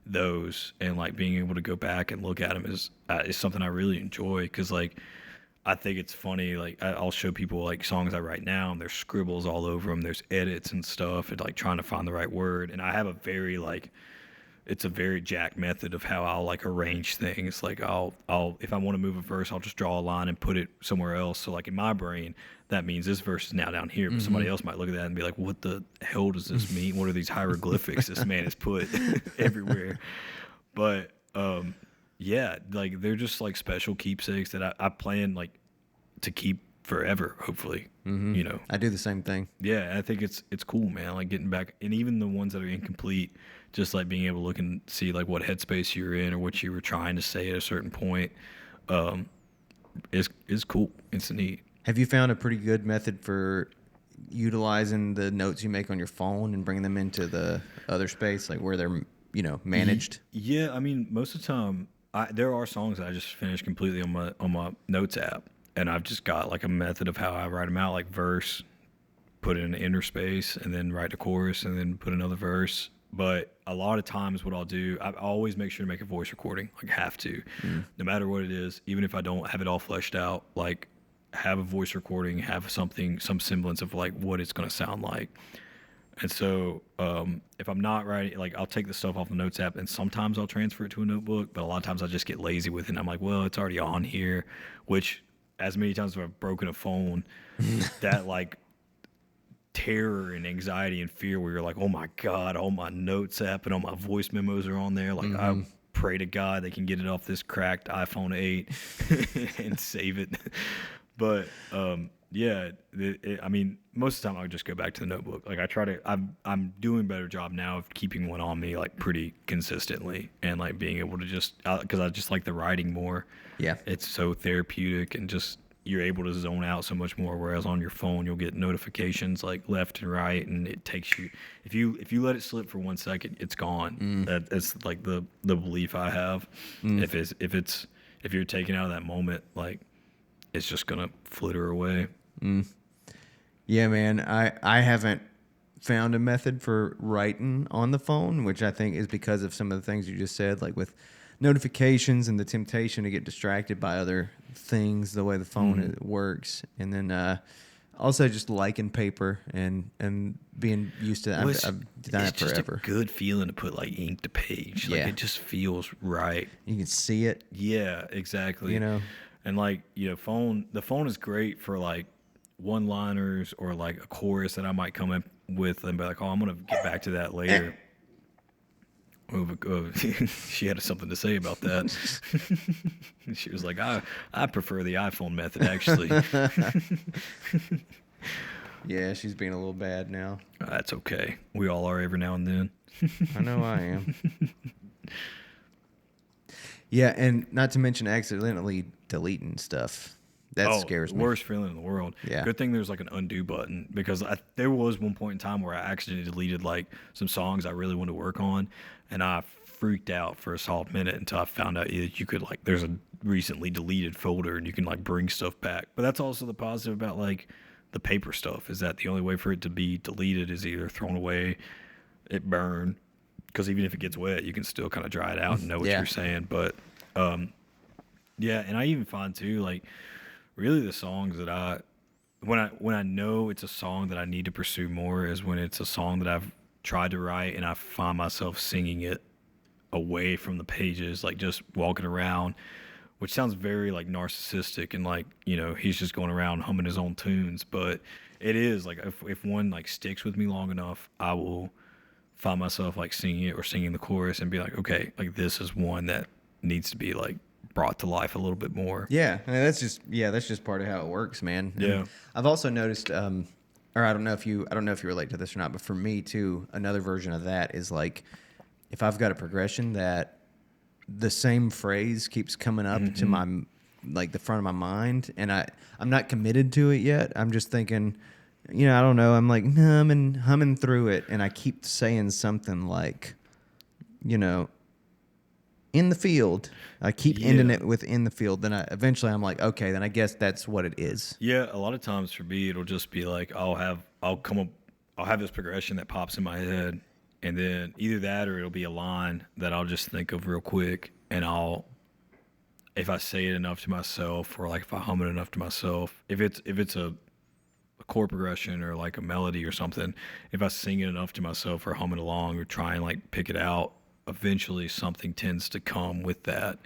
those and like being able to go back and look at them is something I really enjoy, because like I think it's funny. Like I'll show people like songs I write now, and there's scribbles all over them. There's edits and stuff, and like trying to find the right word. And I have a very like, it's a very Jack method of how I'll like arrange things. Like I'll if I want to move a verse, I'll just draw a line and put it somewhere else. So like in my brain, that means this verse is now down here, but somebody else might look at that and be like, what the hell does this mean? What are these hieroglyphics this man has put everywhere? But yeah, like they're just like special keepsakes that I plan like to keep forever, hopefully. I do the same thing. Yeah, I think it's cool, man. Like getting back, and even the ones that are incomplete, just like being able to look and see like what headspace you were in or what you were trying to say at a certain point, is cool. It's neat. Have you found a pretty good method for utilizing the notes you make on your phone and bringing them into the other space, like where they're managed? Yeah, I mean, most of the time, there are songs that I just finish completely on my notes app, and I've just got like a method of how I write them out, like verse, put in an inner space, and then write a chorus, and then put another verse. But a lot of times what I'll do, I always make sure to make a voice recording, like have to, no matter what it is, even if I don't have it all fleshed out, like have a voice recording, have some semblance of like what it's going to sound like. And so if I'm not writing, like I'll take the stuff off the notes app, and sometimes I'll transfer it to a notebook, but a lot of times I just get lazy with it. And I'm like, well, it's already on here, which as many times as I've broken a phone, that like terror and anxiety and fear where you're like, oh my God, all my notes app and all my voice memos are on there. Like I pray to God they can get it off this cracked iPhone 8 and save it. But yeah, I mean, most of the time I'll just go back to the notebook. Like I'm doing a better job now of keeping one on me like pretty consistently, and like being able to just, because I just like the writing more. Yeah. It's so therapeutic, and just you're able to zone out so much more, whereas on your phone you'll get notifications like left and right, and it takes you, if you let it slip for 1 second, it's gone. That's like the belief I have. If you're taken out of that moment, like it's just gonna flitter away. Yeah, man, I haven't found a method for writing on the phone, which I think is because of some of the things you just said, like with notifications and the temptation to get distracted by other things, the way the phone works. And then also just liking paper and being used to that. I've done it forever. It's just a good feeling to put like ink to page. Like it just feels right. You can see it. Yeah, exactly. And like, the phone is great for like one-liners or like a chorus that I might come up with and be like, oh, I'm going to get back to that later. She had something to say about that. She was like, I prefer the iPhone method, actually. Yeah, she's being a little bad now. That's okay. We all are every now and then. I know I am. Yeah, and not to mention accidentally deleting stuff That Oh, scares me. worst feeling in the world. Yeah. Good thing there's like an undo button, because there was one point in time where I accidentally deleted like some songs I really wanted to work on, and I freaked out for a solid minute until I found out that you could like, there's a recently deleted folder and you can like bring stuff back. But that's also the positive about like the paper stuff, is that the only way for it to be deleted is either thrown away, it burned, because even if it gets wet, you can still kind of dry it out and know what Yeah. you're saying. But yeah, and I even find too, like, really the songs that when I know it's a song that I need to pursue more is when it's a song that I've tried to write and I find myself singing it away from the pages, like just walking around, which sounds very like narcissistic and like, he's just going around humming his own tunes. But it is like, if one like sticks with me long enough, I will find myself like singing it or singing the chorus and be like, okay, like this is one that needs to be like brought to life a little bit more. Yeah, I mean, that's just part of how it works, man. And Yeah. I've also noticed, or I don't know if you relate to this or not, but for me too, another version of that is like, if I've got a progression that the same phrase keeps coming up to my like the front of my mind, and I'm not committed to it yet. I'm just thinking, I don't know. I'm like humming through it, and I keep saying something like, in the field. I keep ending it with in the field. Then eventually I'm like, okay, then I guess that's what it is. Yeah, a lot of times for me, it'll just be like I'll have this progression that pops in my head, and then either that or it'll be a line that I'll just think of real quick, and if I say it enough to myself, or like if I hum it enough to myself, if it's a chord progression or like a melody or something, if I sing it enough to myself or hum it along or try and like pick it out, eventually something tends to come with that.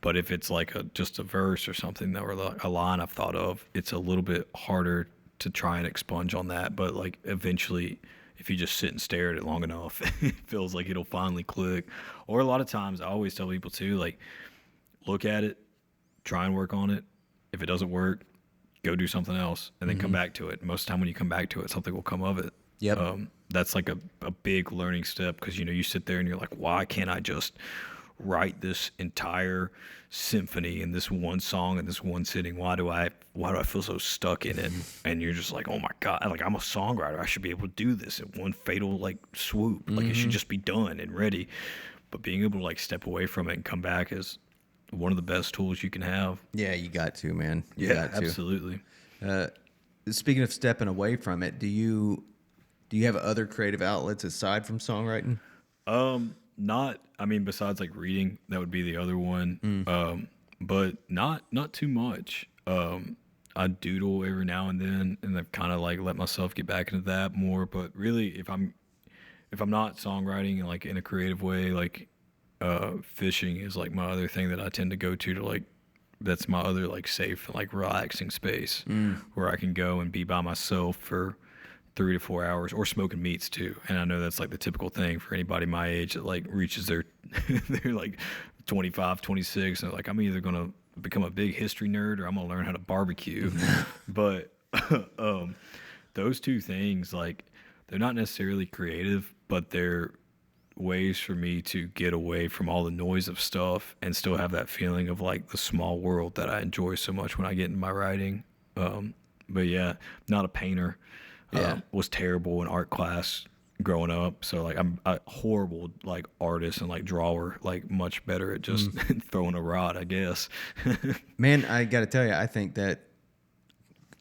But if it's like just a verse or something, or a line I've thought of, it's a little bit harder to try and expunge on that. But like eventually, if you just sit and stare at it long enough, it feels like it'll finally click. Or a lot of times, I always tell people too, like, look at it, try and work on it. If it doesn't work, go do something else, and then come back to it. Most of the time when you come back to it, something will come of it. Yep. That's like a big learning step, because you sit there and you're like, why can't I just write this entire symphony in this one song in this one sitting? Why do I feel so stuck in it? And you're just like, oh my God, like, I'm a songwriter, I should be able to do this in one fatal like swoop. Like, it should just be done and ready. But being able to like step away from it and come back is one of the best tools you can have. Yeah, you got to, man. You Yeah, got to. absolutely. Speaking of stepping away from it, do you have other creative outlets aside from songwriting? Besides like reading, that would be the other one. But not too much. I doodle every now and then, and I've kind of like let myself get back into that more. But really, if I'm not songwriting like in a creative way, like fishing is like my other thing that I tend to go to like, that's my other like safe, like relaxing space where I can go and be by myself for 3 to 4 hours, or smoking meats too. And I know that's like the typical thing for anybody my age that like reaches their they're like 25, 26, and they're like, I'm either going to become a big history nerd or I'm going to learn how to barbecue. But those two things, like, they're not necessarily creative, but they're ways for me to get away from all the noise of stuff and still have that feeling of like the small world that I enjoy so much when I get into my writing. But yeah, not a painter. Was terrible in art class growing up, so like I'm a horrible like artist and like drawer, like much better at just throwing a rod, I guess. Man, I got to tell you, I think that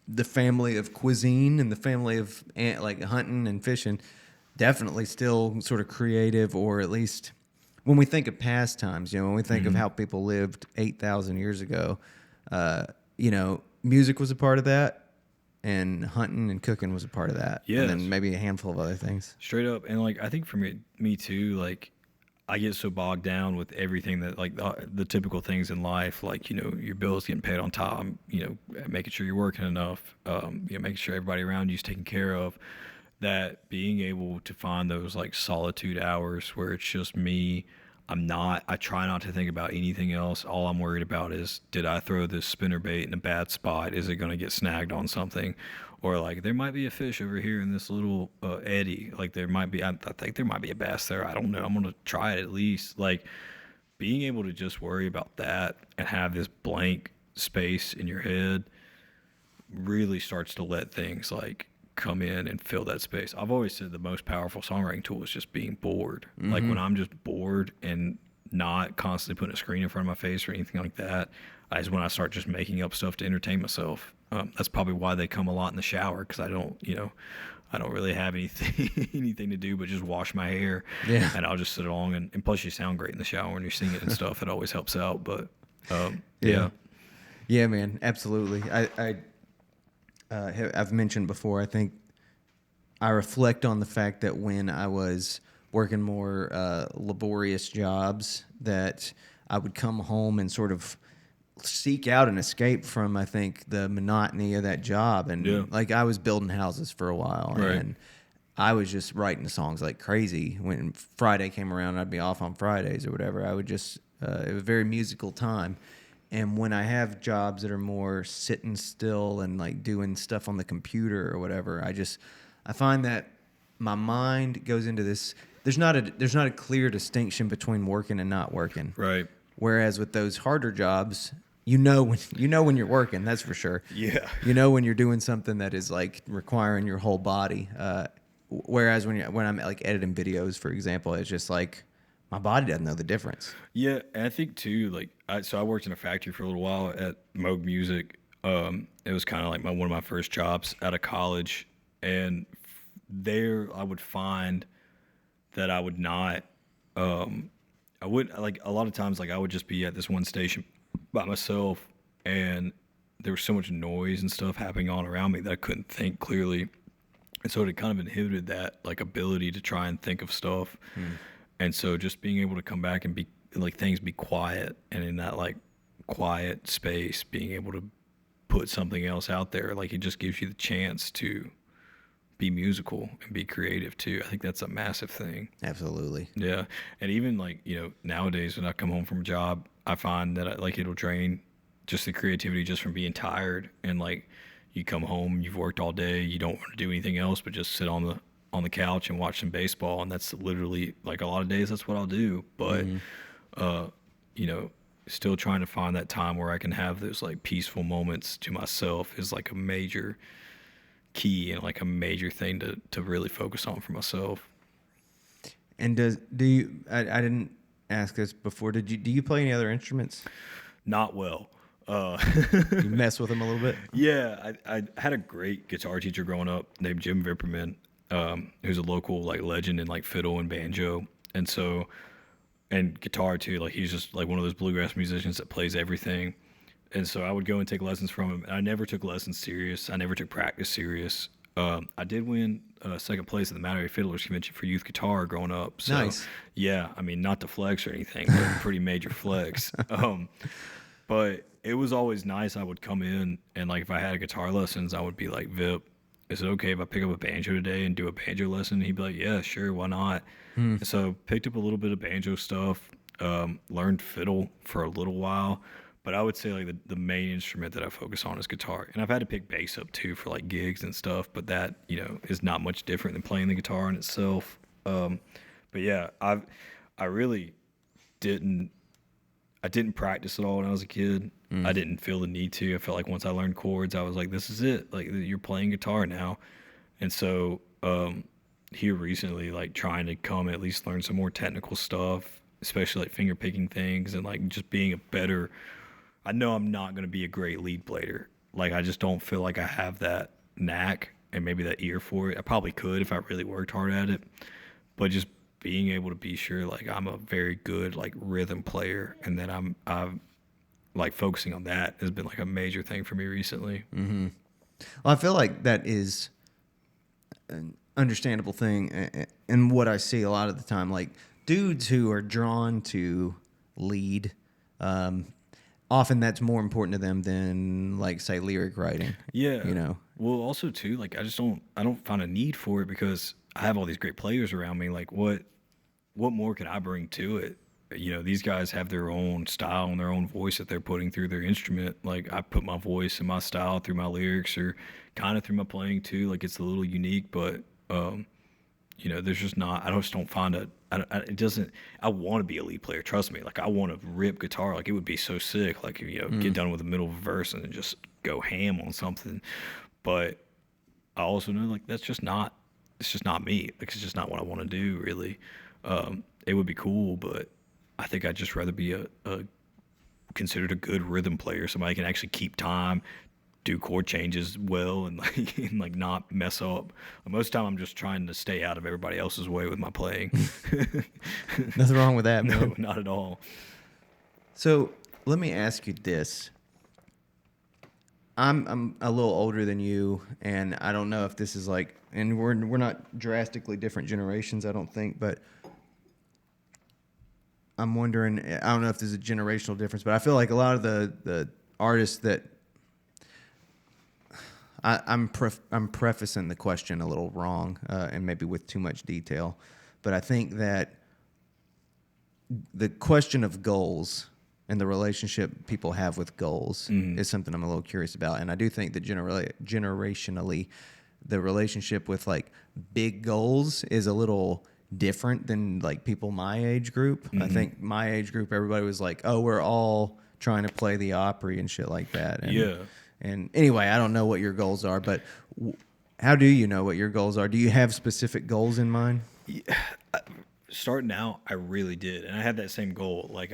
the family of cuisine and the family of like hunting and fishing, definitely still sort of creative, or at least when we think of pastimes, when we think of how people lived 8,000 years ago, music was a part of that, and hunting and cooking was a part of that. Yes. And then maybe a handful of other things. Straight up. And like, I think for me too, like, I get so bogged down with everything that like the typical things in life, like, your bills getting paid on time, making sure you're working enough, making sure everybody around you is taken care of, that being able to find those like solitude hours where it's just me. I try not to think about anything else. All I'm worried about is, did I throw this spinnerbait in a bad spot? Is it going to get snagged on something? Or like, there might be a fish over here in this little eddy. Like, there might be, I think there might be a bass there. I don't know. I'm going to try it at least. Like, being able to just worry about that and have this blank space in your head really starts to let things like come in and fill that space. I've always said the most powerful songwriting tool is just being bored. Like when I'm just bored and not constantly putting a screen in front of my face or anything like that, is when I start just making up stuff to entertain myself. That's probably why they come a lot in the shower, because I don't, I don't really have anything anything to do but just wash my hair. Yeah. And I'll just sit along, and plus you sound great in the shower when you're singing and stuff. It always helps out. But Yeah. Yeah, man, absolutely. I've mentioned before, I think I reflect on the fact that when I was working more laborious jobs, that I would come home and sort of seek out an escape from, I think, the monotony of that job. And like I was building houses for a while, and I was just writing songs like crazy. When Friday came around, I'd be off on Fridays or whatever. I would just, it was a very musical time. And when I have jobs that are more sitting still and like doing stuff on the computer or whatever, I find that my mind goes into this. There's not a clear distinction between working and not working. Right. Whereas with those harder jobs, when you're working, that's for sure. Yeah. You know when you're doing something that is like requiring your whole body. Whereas when I'm like editing videos, for example, it's just like my body doesn't know the difference. Yeah, and I think too, like, I worked in a factory for a little while at Moog Music. It was kind of like one of my first jobs out of college, and there I would find that I would not, I would, like, a lot of times, like, I would just be at this one station by myself, and there was so much noise and stuff happening all around me that I couldn't think clearly, and so it kind of inhibited that, like, ability to try and think of stuff. And so just being able to come back and be like, things be quiet, and in that like quiet space, being able to put something else out there, like it just gives you the chance to be musical and be creative too. I think that's a massive thing. Absolutely. Yeah. And even like, nowadays when I come home from a job, I find that it'll drain just the creativity just from being tired. And like you come home, you've worked all day, you don't want to do anything else but just sit on the couch and watch some baseball, and that's literally like a lot of days that's what I'll do. But still trying to find that time where I can have those like peaceful moments to myself is like a major key and like a major thing to really focus on for myself. And do you I didn't ask this before, do you play any other instruments? Not well. You mess with them a little bit? Yeah, I had a great guitar teacher growing up named Jim Vipperman, who's a local like legend in like fiddle and banjo, and guitar too. Like he's just like one of those bluegrass musicians that plays everything. And so I would go and take lessons from him. And I never took lessons serious. I never took practice serious. I did win second place at the Mount Airy Fiddlers Convention for youth guitar growing up. So, nice. Yeah, I mean, not to flex or anything, but pretty major flex. But it was always nice. I would come in and like if I had guitar lessons, I would be like, Vip, is it okay if I pick up a banjo today and do a banjo lesson? And he'd be like, yeah, sure, why not? So picked up a little bit of banjo stuff, learned fiddle for a little while. But I would say like the main instrument that I focus on is guitar. And I've had to pick bass up too for like gigs and stuff, but that, is not much different than playing the guitar in itself. But yeah, I really didn't practice at all when I was a kid. I didn't feel the need to. I felt like once I learned chords, I was like, this is it. Like you're playing guitar now. And so here recently, like trying to come at least learn some more technical stuff, especially like finger picking things and like just being a better, I know I'm not going to be a great lead blader. Like I just don't feel like I have that knack and maybe that ear for it. I probably could if I really worked hard at it, but just being able to be sure like I'm a very good like rhythm player and that I'm like focusing on that has been like a major thing for me recently. Well, I feel like that is an understandable thing, and what I see a lot of the time, like dudes who are drawn to lead, often that's more important to them than like say lyric writing. Yeah. Well, also too, like I don't find a need for it because I have all these great players around me. Like what more can I bring to it? These guys have their own style and their own voice that they're putting through their instrument. Like I put my voice and my style through my lyrics or kind of through my playing too. Like it's a little unique, but You know, there's just not. I just don't find it doesn't. I want to be a lead player. Trust me. Like I want to rip guitar. Like it would be so sick. Like get done with the middle of a verse and then just go ham on something. But I also know like that's just not. It's just not me. Like it's just not what I want to do. Really, it would be cool, but I think I'd just rather be a considered a good rhythm player. Somebody can actually keep time, do chord changes well, and like not mess up. Most of the time, I'm just trying to stay out of everybody else's way with my playing. Nothing wrong with that, man. No, not at all. So let me ask you this. I'm a little older than you, and I don't know if this is like, and we're not drastically different generations, I don't think, but I'm wondering, I don't know if there's a generational difference, but I feel like a lot of the artists that I'm prefacing the question a little wrong, and maybe with too much detail, but I think that the question of goals and the relationship people have with goals is something I'm a little curious about. And I do think that generationally, the relationship with like big goals is a little different than like people my age group. I think my age group, everybody was like, oh, we're all trying to play the Opry and shit like that. And, Yeah. And anyway, I don't know what your goals are, but how do you know what your goals are? Do you have specific goals in mind? Yeah. Starting out, I really did. And I had that same goal. Like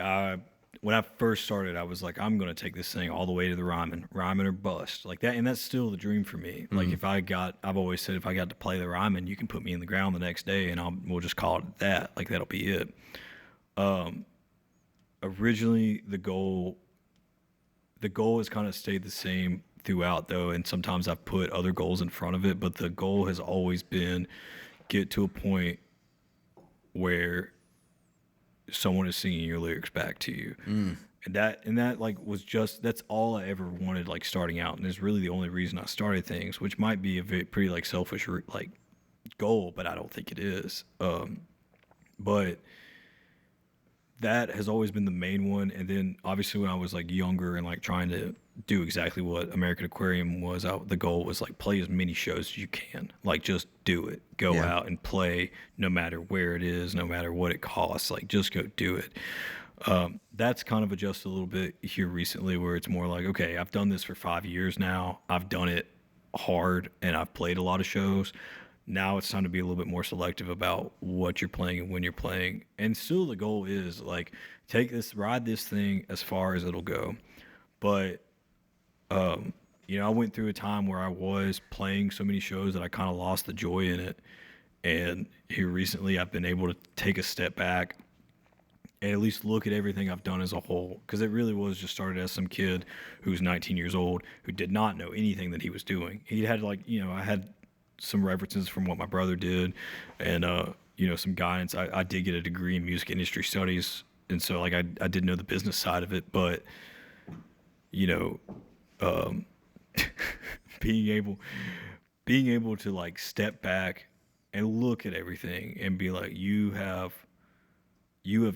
when I first started, I was like, I'm going to take this thing all the way to the rhyming or bust like that. And that's still the dream for me. Like I've always said, if I got to play the rhyming, you can put me in the ground the next day and we'll just call it that. Like that'll be it. Originally the goal has kind of stayed the same throughout though. And sometimes I've put other goals in front of it, but the goal has always been get to a point where someone is singing your lyrics back to you. And that like was just, that's all I ever wanted, like starting out. And it's really the only reason I started things, which might be a pretty like selfish like goal, but I don't think it is. But that has always been the main one. And then obviously when I was like younger and like trying to do exactly what American Aquarium was, the goal was like play as many shows as you can. Like just do it. Go out and play no matter where it is, no matter what it costs. Like just go do it. That's kind of adjusted a little bit here recently where it's more like, okay, I've done this for 5 years now. I've done it hard and I've played a lot of shows. Now it's time to be a little bit more selective about what you're playing and when you're playing. And still the goal is like ride this thing as far as it'll go. But I went through a time where I was playing so many shows that I kind of lost the joy in it. And here recently I've been able to take a step back and at least look at everything I've done as a whole. Because it really was just started as some kid who's 19 years old who did not know anything that he was doing. He had I had some references from what my brother did and, some guidance. I did get a degree in music industry studies. And so like I did know the business side of it, but being able to like step back and look at everything and be like, you have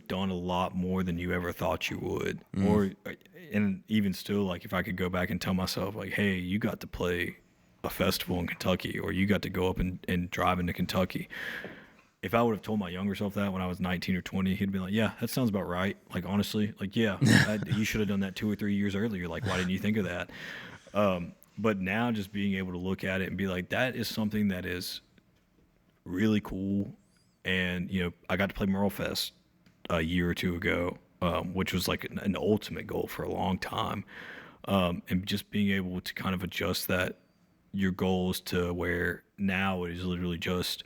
done a lot more than you ever thought you would. And even still, like if I could go back and tell myself like, hey, you got to play a festival in Kentucky, or you got to go up and drive into Kentucky. If I would have told my younger self that when I was 19 or 20, he'd be like, yeah, that sounds about right. Like, honestly, like, yeah, you should have done that 2 or 3 years earlier. Like, why didn't you think of that? But now just being able to look at it and be like, that is something that is really cool. And, I got to play Merle Fest a year or two ago, which was like an ultimate goal for a long time. And just being able to kind of adjust your goals to where now it is literally just,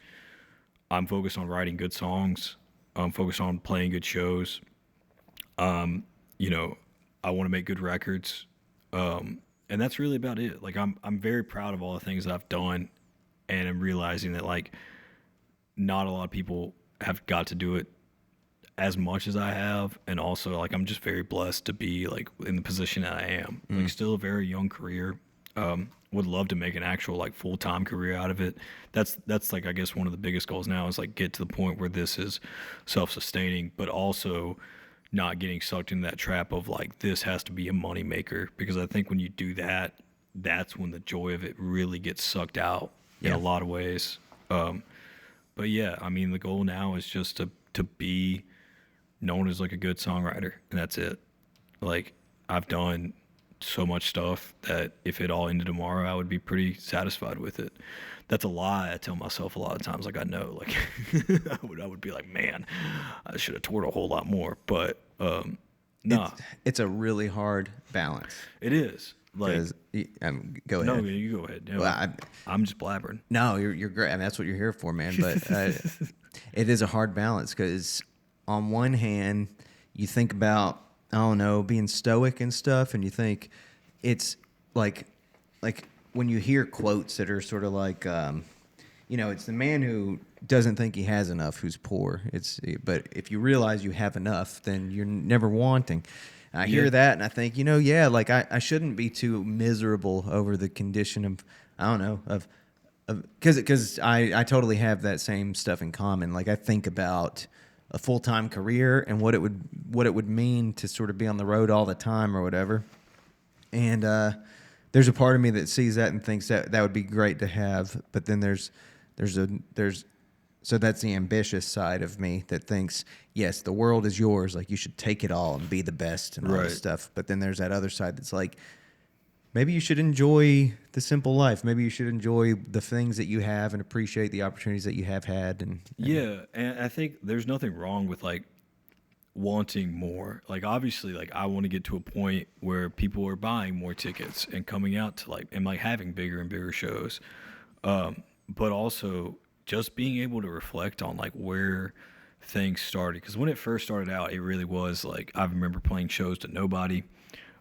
I'm focused on writing good songs. I'm focused on playing good shows. I want to make good records. And that's really about it. Like I'm very proud of all the things that I've done, and I'm realizing that like not a lot of people have got to do it as much as I have. And also like I'm just very blessed to be like in the position that I am. Like still a very young career. Would love to make an actual like full-time career out of it. That's like I guess one of the biggest goals now is like get to the point where this is self-sustaining, but also not getting sucked into that trap of like this has to be a money maker, because I think when you do that, that's when the joy of it really gets sucked out in a lot of ways. But yeah, I mean, the goal now is just to be known as like a good songwriter, and that's it. Like, I've done so much stuff that if it all ended tomorrow, I would be pretty satisfied with it. That's a lie I tell myself a lot of times. Like, I know, like, I would be like, man, I should have toured a whole lot more. But nah, It's a really hard balance it is. Like, because go no, ahead. you go ahead. No, Well, I'm just blabbering. no, you're great. I mean, that's what you're here for, man. But it is a hard balance because on one hand, you think about, I don't know, being stoic and stuff, and you think it's like like when you hear quotes that are sort of like, it's the man who doesn't think he has enough who's poor. But if you realize you have enough, then you're never wanting. I hear that and I think, yeah, like I shouldn't be too miserable over the condition of, I don't know, of because I totally have that same stuff in common. Like I think about a full-time career and what it would mean to sort of be on the road all the time or whatever. And there's a part of me that sees that and thinks that would be great to have, but then there's so that's the ambitious side of me that thinks, yes, the world is yours. Like you should take it all and be the best and all this stuff. But then there's that other side that's like, maybe you should enjoy the simple life. Maybe you should enjoy the things that you have and appreciate the opportunities that you have had. And Yeah, and I think there's nothing wrong with like wanting more. Like obviously, like I want to get to a point where people are buying more tickets and coming out to like and like having bigger and bigger shows. But also just being able to reflect on like where things started. Because when it first started out, it really was like I remember playing shows to nobody.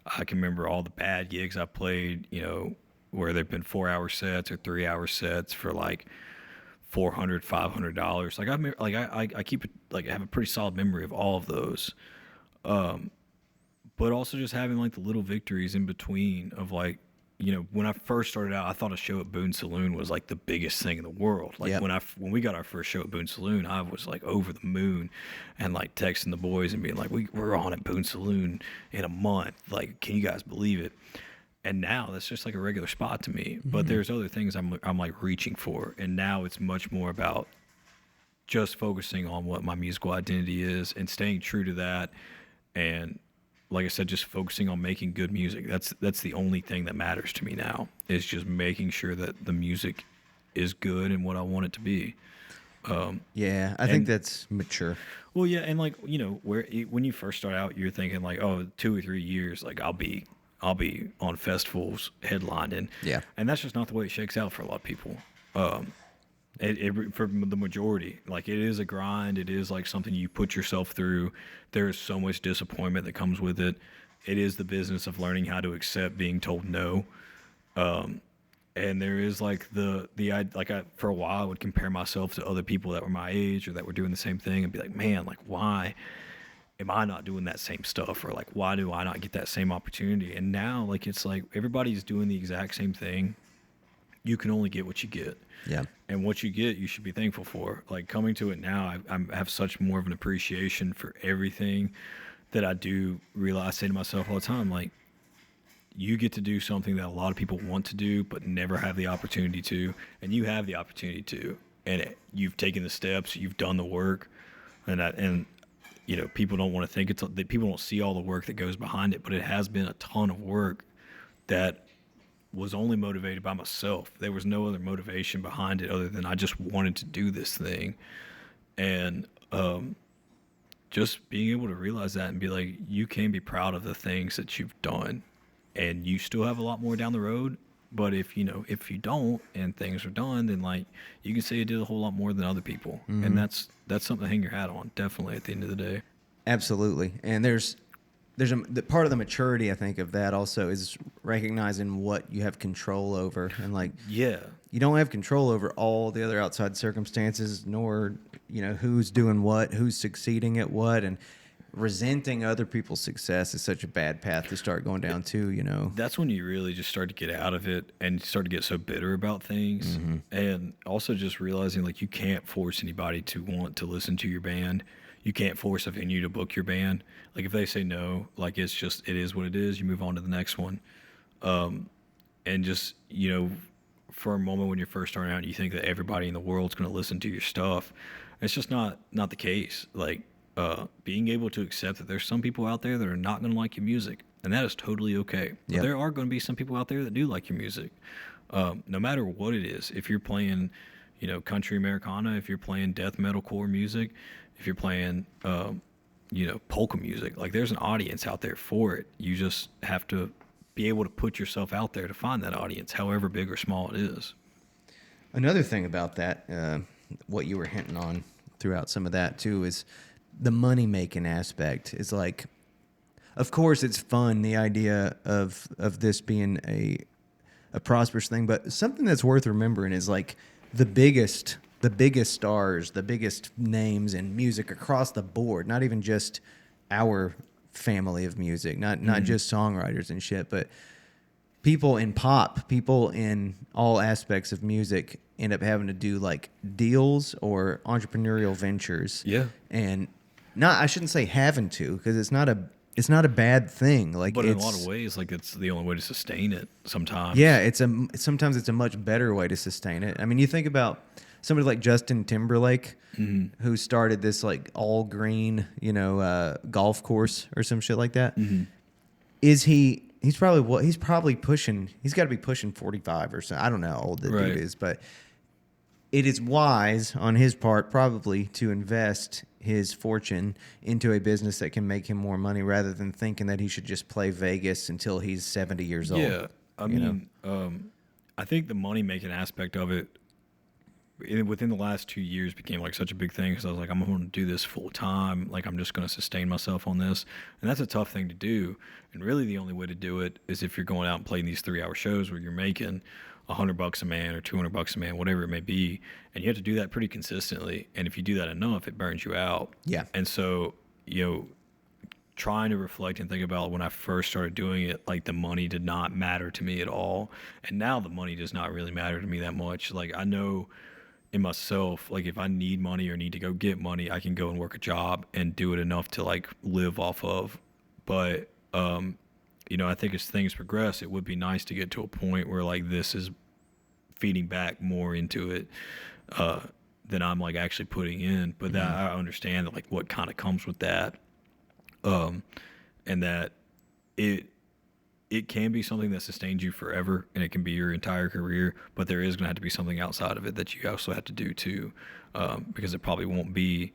I can remember all the bad gigs I played, where they've been 4-hour sets or 3-hour sets for like $400, $500. Like I keep it like I have a pretty solid memory of all of those. But also just having like the little victories in between of like, when I first started out, I thought a show at Boone Saloon was like the biggest thing in the world. Like when we got our first show at Boone Saloon, I was like over the moon and like texting the boys and being like, we're on at Boone Saloon in a month. Like, can you guys believe it? And now that's just like a regular spot to me. But there's other things I'm like reaching for. And now it's much more about just focusing on what my musical identity is and staying true to that. And like I said, just focusing on making good music. That's the only thing that matters to me now is just making sure that the music is good and what I want it to be. Yeah, I think that's mature. Well, yeah, and like when you first start out, you're thinking like, oh, 2 or 3 years, like I'll be on festivals headlining. Yeah, and that's just not the way it shakes out for a lot of people. For the majority, like it is a grind. It is like something you put yourself through. There is so much disappointment that comes with it. It is the business of learning how to accept being told no. And there is like for a while I would compare myself to other people that were my age or that were doing the same thing and be like, man, like why am I not doing that same stuff? Or like, why do I not get that same opportunity? And now like, it's like everybody's doing the exact same thing. You can only get what you get. Yeah. And what you get, you should be thankful for. Like coming to it now, I have such more of an appreciation for everything that I do realize. I say to myself all the time, like, you get to do something that a lot of people want to do, but never have the opportunity to. And you have the opportunity to. And you've taken the steps, you've done the work. And people don't want to think people don't see all the work that goes behind it, but it has been a ton of work that was only motivated by myself. There was no other motivation behind it other than I just wanted to do this thing. And just being able to realize that and be like, you can be proud of the things that you've done. And you still have a lot more down the road. But if you don't and things are done, then like you can say you did a whole lot more than other people. Mm-hmm. And that's something to hang your hat on, definitely at the end of the day. Absolutely. And there's the part of the maturity, I think, of that also is recognizing what you have control over. And like, yeah, you don't have control over all the other outside circumstances, nor, who's doing what, who's succeeding at what. And resenting other people's success is such a bad path to start going down too, That's when you really just start to get out of it and start to get so bitter about things. Mm-hmm. And also just realizing like you can't force anybody to want to listen to your band. You can't force a venue to book your band. Like if they say no, like it is what it is. You move on to the next one. And just, for a moment when you're first starting out, you think that everybody in the world's going to listen to your stuff. It's just not the case. Like, being able to accept that there's some people out there that are not going to like your music, and that is totally okay. But Yep. there are going to be some people out there that do like your music, no matter what it is. If you're playing, country Americana, if you're playing death metalcore music, if you're playing, polka music, like there's an audience out there for it. You just have to be able to put yourself out there to find that audience, however big or small it is. Another thing about that, what you were hinting on throughout some of that too, is the money making aspect. Is like, of course, it's fun, the idea of this being a prosperous thing, but something that's worth remembering is like the biggest stars, the biggest names in music across the board, not even just our family of music, not just songwriters and shit, but people in pop, people in all aspects of music end up having to do like deals or entrepreneurial ventures. Yeah. And I shouldn't say having to, because it's not a bad thing. Like, But in a lot of ways, like it's the only way to sustain it sometimes. yeah, sometimes it's a much better way to sustain it. I mean, you think about somebody like Justin Timberlake, who started this like all green, golf course or some shit like that. Is he? He's probably pushing. He's got to be pushing 45 or so. I don't know how old the Right. dude is, but it is wise on his part probably to invest his fortune into a business that can make him more money, rather than thinking that he should just play Vegas until he's 70 years old. Yeah. I mean, I think the money making aspect of it within the last 2 years became like such a big thing, because I was like, I'm going to do this full time. Like, I'm just going to sustain myself on this. And that's a tough thing to do. And really the only way to do it is if you're going out and playing these 3-hour shows where you're making $100 a man or $200 a man, whatever it may be. And you have to do that pretty consistently. And if you do that enough, it burns you out. Yeah. And so, trying to reflect and think about when I first started doing it, like the money did not matter to me at all. And now the money does not really matter to me that much. Like, I know in myself, like if I need money or need to go get money, I can go and work a job and do it enough to like live off of. But, I think as things progress, it would be nice to get to a point where like this is feeding back more into it, than I'm like actually putting in. But that I understand that like what kind of comes with that. And that it can be something that sustains you forever, and it can be your entire career, but there is going to have to be something outside of it that you also have to do too, because it probably won't be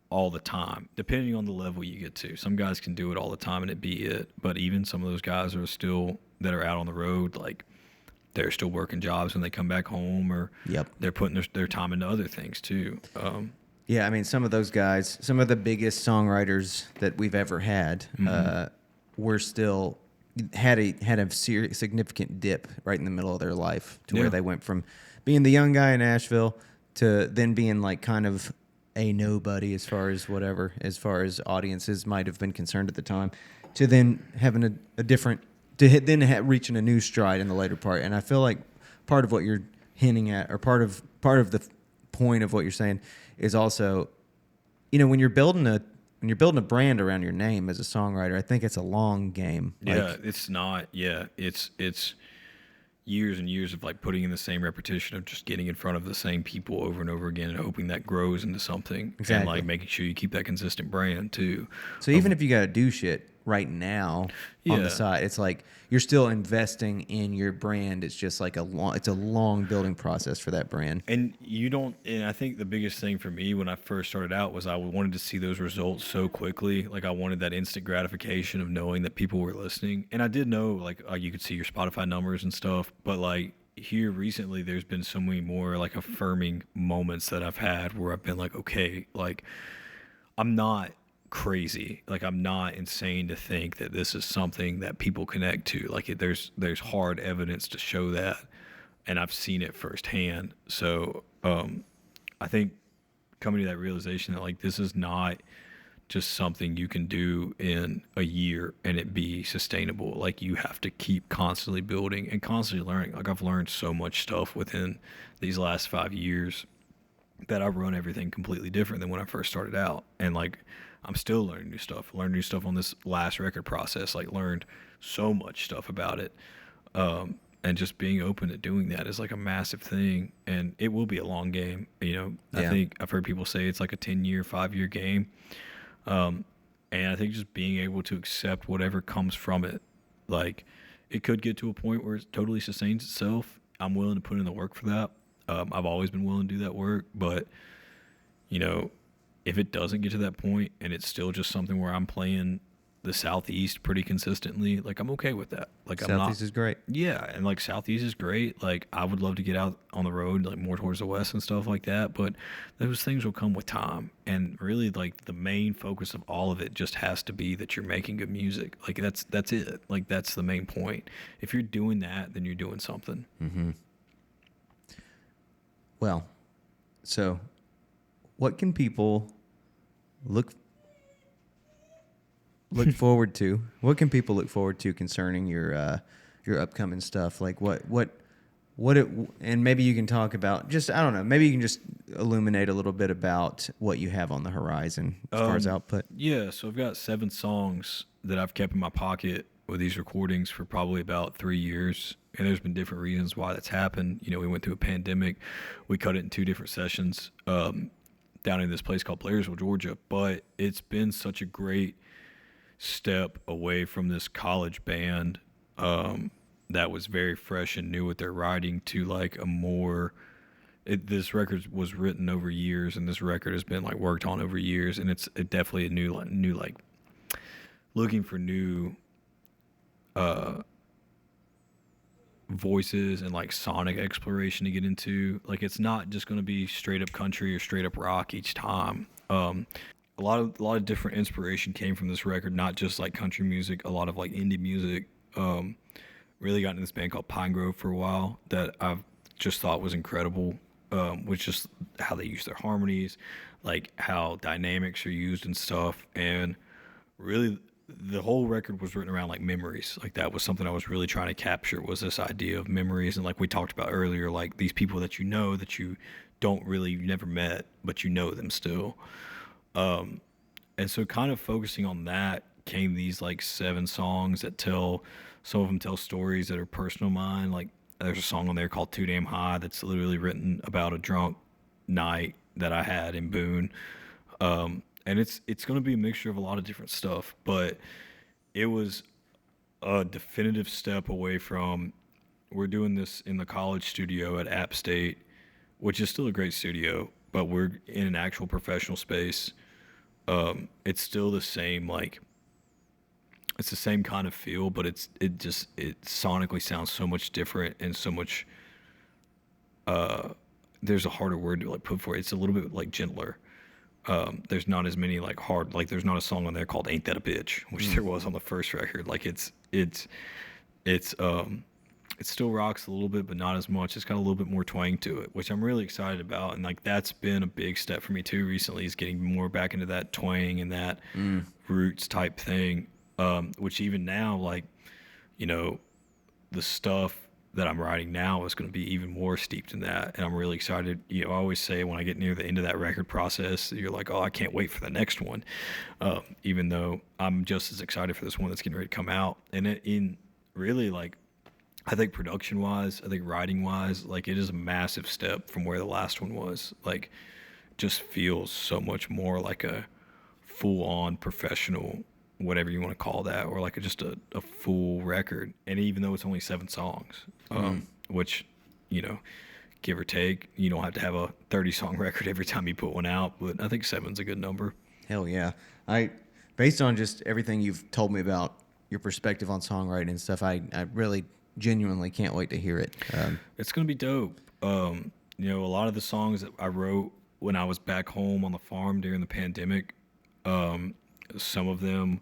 all the time, depending on the level you get to. Some guys can do it all the time and it be it, but even some of those guys that are out on the road, like they're still working jobs when they come back home, or Yep. they're putting their time into other things too. Yeah, I mean, some of those guys, some of the biggest songwriters that we've ever had, were still had a significant dip right in the middle of their life, to where they went from being the young guy in Nashville to then being like kind of a nobody as far as audiences might have been concerned at the time, to then having a different, reaching a new stride in the later part. And I feel like part of what you're hinting at, or part of the point of what you're saying, is also, when you're building a brand around your name as a songwriter, I think it's a long game. Yeah, it's not. Yeah, it's years and years of like putting in the same repetition of just getting in front of the same people over and over again and hoping that grows into something. Exactly. And like making sure you keep that consistent brand too. So even if you got to do shit right now on the side, it's like you're still investing in your brand. It's just like it's a long building process for that brand. And I think the biggest thing for me when I first started out was I wanted to see those results so quickly. Like I wanted that instant gratification of knowing that people were listening. And I did know like you could see your Spotify numbers and stuff, but like here recently, there's been so many more like affirming moments that I've had where I've been like, okay, like I'm not crazy. Like I'm not insane to think that this is something that people connect to. Like there's hard evidence to show that, and I've seen it firsthand. So I think coming to that realization that like this is not just something you can do in a year and it be sustainable. Like you have to keep constantly building and constantly learning. Like I've learned so much stuff within these last 5 years that I run everything completely different than when I first started out. And like I'm still learning new stuff. Learned new stuff on this last record process. Like learned so much stuff about it. And and just being open to doing that is like a massive thing, and it will be a long game. I Yeah. think I've heard people say it's like a 10-year, 5-year game. Um, and I think just being able to accept whatever comes from it, like it could get to a point where it totally sustains itself. I'm willing to put in the work for that. I've always been willing to do that work, but you know, if it doesn't get to that point and it's still just something where I'm playing the Southeast pretty consistently, like I'm okay with that. Like I'm not, Southeast is great. yeah, and like Southeast is great. Like I would love to get out on the road, like more towards the West and stuff like that. But those things will come with time, and really, like the main focus of all of it just has to be that you're making good music. Like that's it. Like that's the main point. If you're doing that, then you're doing something. Mm-hmm. Well, so what can people look forward to? What can people look forward to concerning your upcoming stuff? Like and maybe you can talk about just, I don't know, maybe you can just illuminate a little bit about what you have on the horizon as far as output. Yeah, so I've got 7 songs that I've kept in my pocket with these recordings for probably about 3 years. And there's been different reasons why that's happened. We went through a pandemic. We cut it in 2 different sessions down in this place called Blairsville, Georgia. But it's been such a great step away from this college band that was very fresh and new with their writing to like a more this record was written over years, and this record has been like worked on over years, and it's definitely a new like looking for new voices and like sonic exploration to get into. Like it's not just going to be straight up country or straight up rock each time. A lot of different inspiration came from this record, not just like country music, a lot of like indie music. Really got into this band called Pine Grove for a while that I've just thought was incredible, which just how they use their harmonies, like how dynamics are used and stuff. And really the whole record was written around like memories. Like that was something I was really trying to capture, was this idea of memories. And like we talked about earlier, like these people that that you don't really, you've never met, but you know them still. And so kind of focusing on that came these like 7 songs that some of them tell stories that are personal of mine. Like there's a song on there called Too Damn High that's literally written about a drunk night that I had in Boone. And it's going to be a mixture of a lot of different stuff, but it was a definitive step away from, we're doing this in the college studio at App State, which is still a great studio, but we're in an actual professional space. It's still the same, like it's the same kind of feel, but it sonically sounds so much different and so much there's a harder word to like put for it. It's a little bit like gentler. There's not as many like hard, like there's not a song on there called Ain't That a Bitch, which there was on the first record. Like it still rocks a little bit, but not as much. It's got a little bit more twang to it, which I'm really excited about. And like that's been a big step for me too recently, is getting more back into that twang and that roots type thing. Which even now, like, the stuff that I'm writing now is going to be even more steeped in that. And I'm really excited. I always say when I get near the end of that record process, you're like, oh, I can't wait for the next one. Even though I'm just as excited for this one that's getting ready to come out. And in really, like, I think production wise, I think writing wise, like it is a massive step from where the last one was. Like, just feels so much more like a full on professional, whatever you want to call that, or like just a full record. And even though it's only 7 songs, which, give or take, you don't have to have a 30-song record every time you put one out, but I think 7's a good number. Hell yeah. Based on just everything you've told me about your perspective on songwriting and stuff, I really genuinely can't wait to hear it. It's going to be dope. A lot of the songs that I wrote when I was back home on the farm during the pandemic, some of them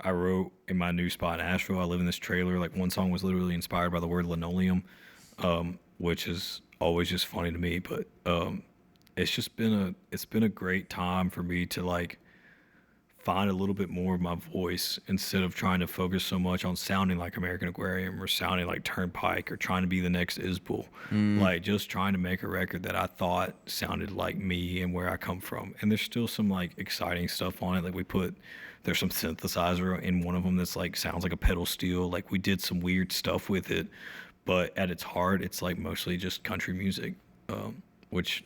I wrote in my new spot in Asheville. I live in this trailer. Like one song was literally inspired by the word linoleum, which is always just funny to me. But it's been a great time for me to like find a little bit more of my voice instead of trying to focus so much on sounding like American Aquarium or sounding like Turnpike or trying to be the next Isbell. Like just trying to make a record that I thought sounded like me and where I come from. And there's still some like exciting stuff on it. Like there's some synthesizer in one of them that's like sounds like a pedal steel. Like we did some weird stuff with it, but at its heart, it's like mostly just country music, which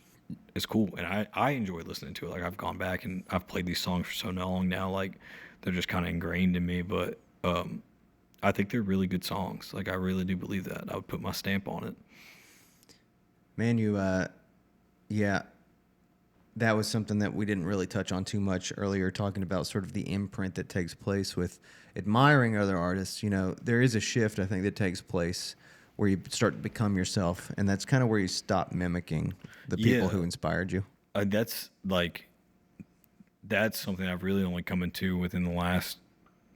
is cool. And I enjoy listening to it. Like I've gone back and I've played these songs for so long now, like they're just kind of ingrained in me. But I think they're really good songs. Like I really do believe that. I would put my stamp on it. Man, yeah, that was something that we didn't really touch on too much earlier, talking about sort of the imprint that takes place with admiring other artists. You know, there is a shift, I think, that takes place where you start to become yourself, and that's kind of where you stop mimicking the people who inspired you. That's something I've really only come into within the last,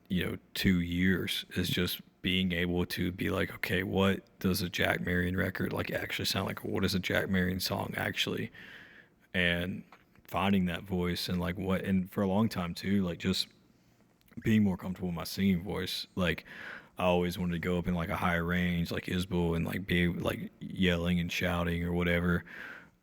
2 years, is just being able to be like, okay, what does a Jack Marion record like actually sound like? What is a Jack Marion song actually? And finding that voice and like what, and for a long time too, like just being more comfortable with my singing voice. Like I always wanted to go up in like a higher range, like Isbell, and like be like yelling and shouting or whatever.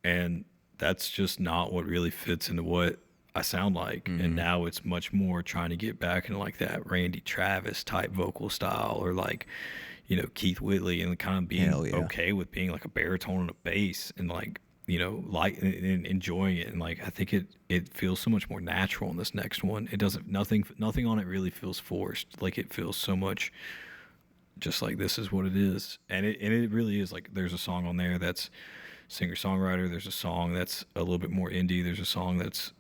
And that's just not what really fits into what I sound like. Mm-hmm. And now it's much more trying to get back into like that Randy Travis type vocal style, or like, Keith Whitley, and kind of being okay with being like a baritone and a bass, and like, like and enjoying it. And like I think it feels so much more natural in this next one. It doesn't, nothing on it really feels forced. Like it feels so much just like this is what it is. And it really is. Like there's a song on there that's singer-songwriter, there's a song that's a little bit more indie, there's a song that's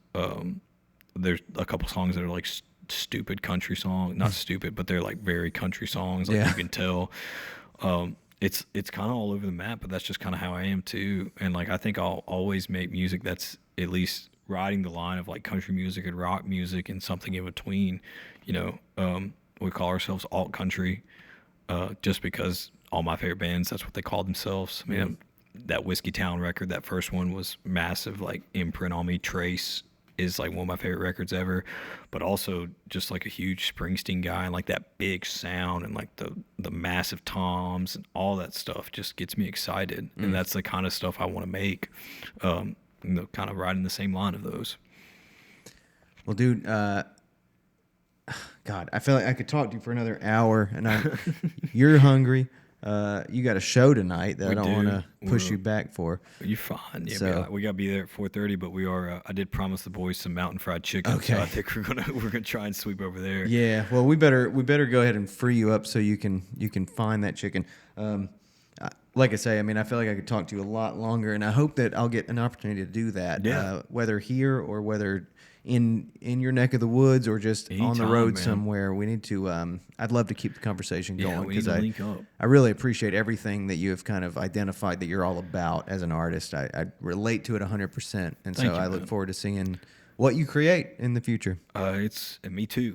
there's a couple songs that are like stupid country songs, not stupid, but they're like very country songs, like you can tell. It's kind of all over the map, but that's just kind of how I am too. And like I think I'll always make music that's at least riding the line of like country music and rock music and something in between. We call ourselves alt country, just because all my favorite bands, that's what they call themselves. I mean, that Whiskey Town record, that first one, was massive like imprint on me. Trace is like one of my favorite records ever, but also just like a huge Springsteen guy, and like that big sound and like the massive toms and all that stuff just gets me excited. And that's the kind of stuff I want to make, kind of riding the same line of those. Well, dude, God, I feel like I could talk to you for another hour, and you're hungry. You got a show tonight that I don't want to push you back for. You're fine. Yeah, so, we got to be there at 4:30, but we are. I did promise the boys some mountain fried chicken, okay. So I think we're gonna try and sweep over there. Yeah. Well, we better go ahead and free you up so you can find that chicken. Like I say, I mean, I feel like I could talk to you a lot longer, and I hope that I'll get an opportunity to do that. Yeah. Whether here or whether in your neck of the woods or just anytime, on the road, man. Somewhere. We need to. I'd love to keep the conversation going, because I really appreciate everything that you have kind of identified that you're all about as an artist. I relate to it 100%, and so I look forward to seeing what you create in the future. It's me too.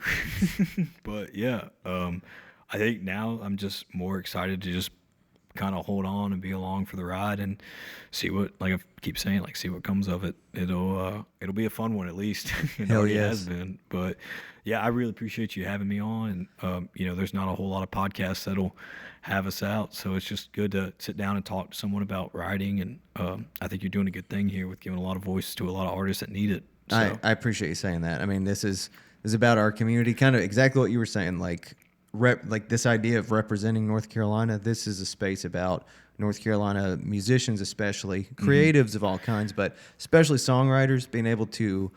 But yeah, I think now I'm just more excited to just kind of hold on and be along for the ride and see what, like I keep saying, like see what comes of it. It'll be a fun one, at least. It already has been. But yeah, I really appreciate you having me on. And there's not a whole lot of podcasts that'll have us out, so it's just good to sit down and talk to someone about writing. And I think you're doing a good thing here with giving a lot of voice to a lot of artists that need it. So. I appreciate you saying that. I mean, this is about our community, kind of exactly what you were saying, like this idea of representing North Carolina. This is a space about North Carolina musicians, especially creatives of all kinds, but especially songwriters, being able to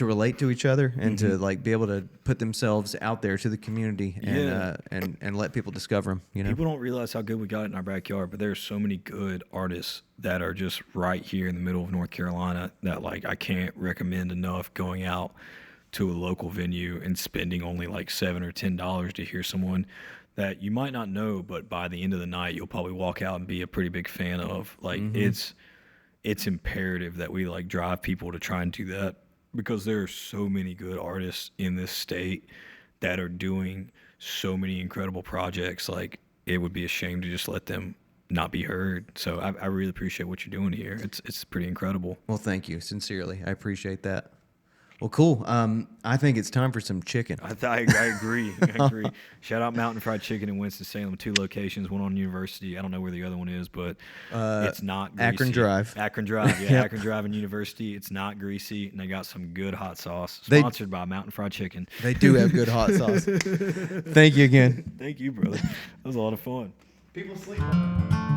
relate to each other and to like be able to put themselves out there to the community and let people discover them. People don't realize how good we got it in our backyard, but there's so many good artists that are just right here in the middle of North Carolina that like I can't recommend enough going out to a local venue and spending only like $7 or $10 to hear someone that you might not know, but by the end of the night you'll probably walk out and be a pretty big fan of. Like it's imperative that we like drive people to try and do that, because there are so many good artists in this state that are doing so many incredible projects. Like it would be a shame to just let them not be heard. So I really appreciate what you're doing here. It's pretty incredible. Well, thank you sincerely. I appreciate that. Well, cool. I think it's time for some chicken. I agree. I agree. Shout out Mountain Fried Chicken in Winston-Salem, 2 locations, one on University. I don't know where the other one is, but it's not greasy. Akron Drive. Akron Drive, yeah. Yep. Akron Drive and University. It's not greasy, and they got some good hot sauce. Sponsored by Mountain Fried Chicken. They do have good hot sauce. Thank you again. Thank you, brother. That was a lot of fun. People sleep on it.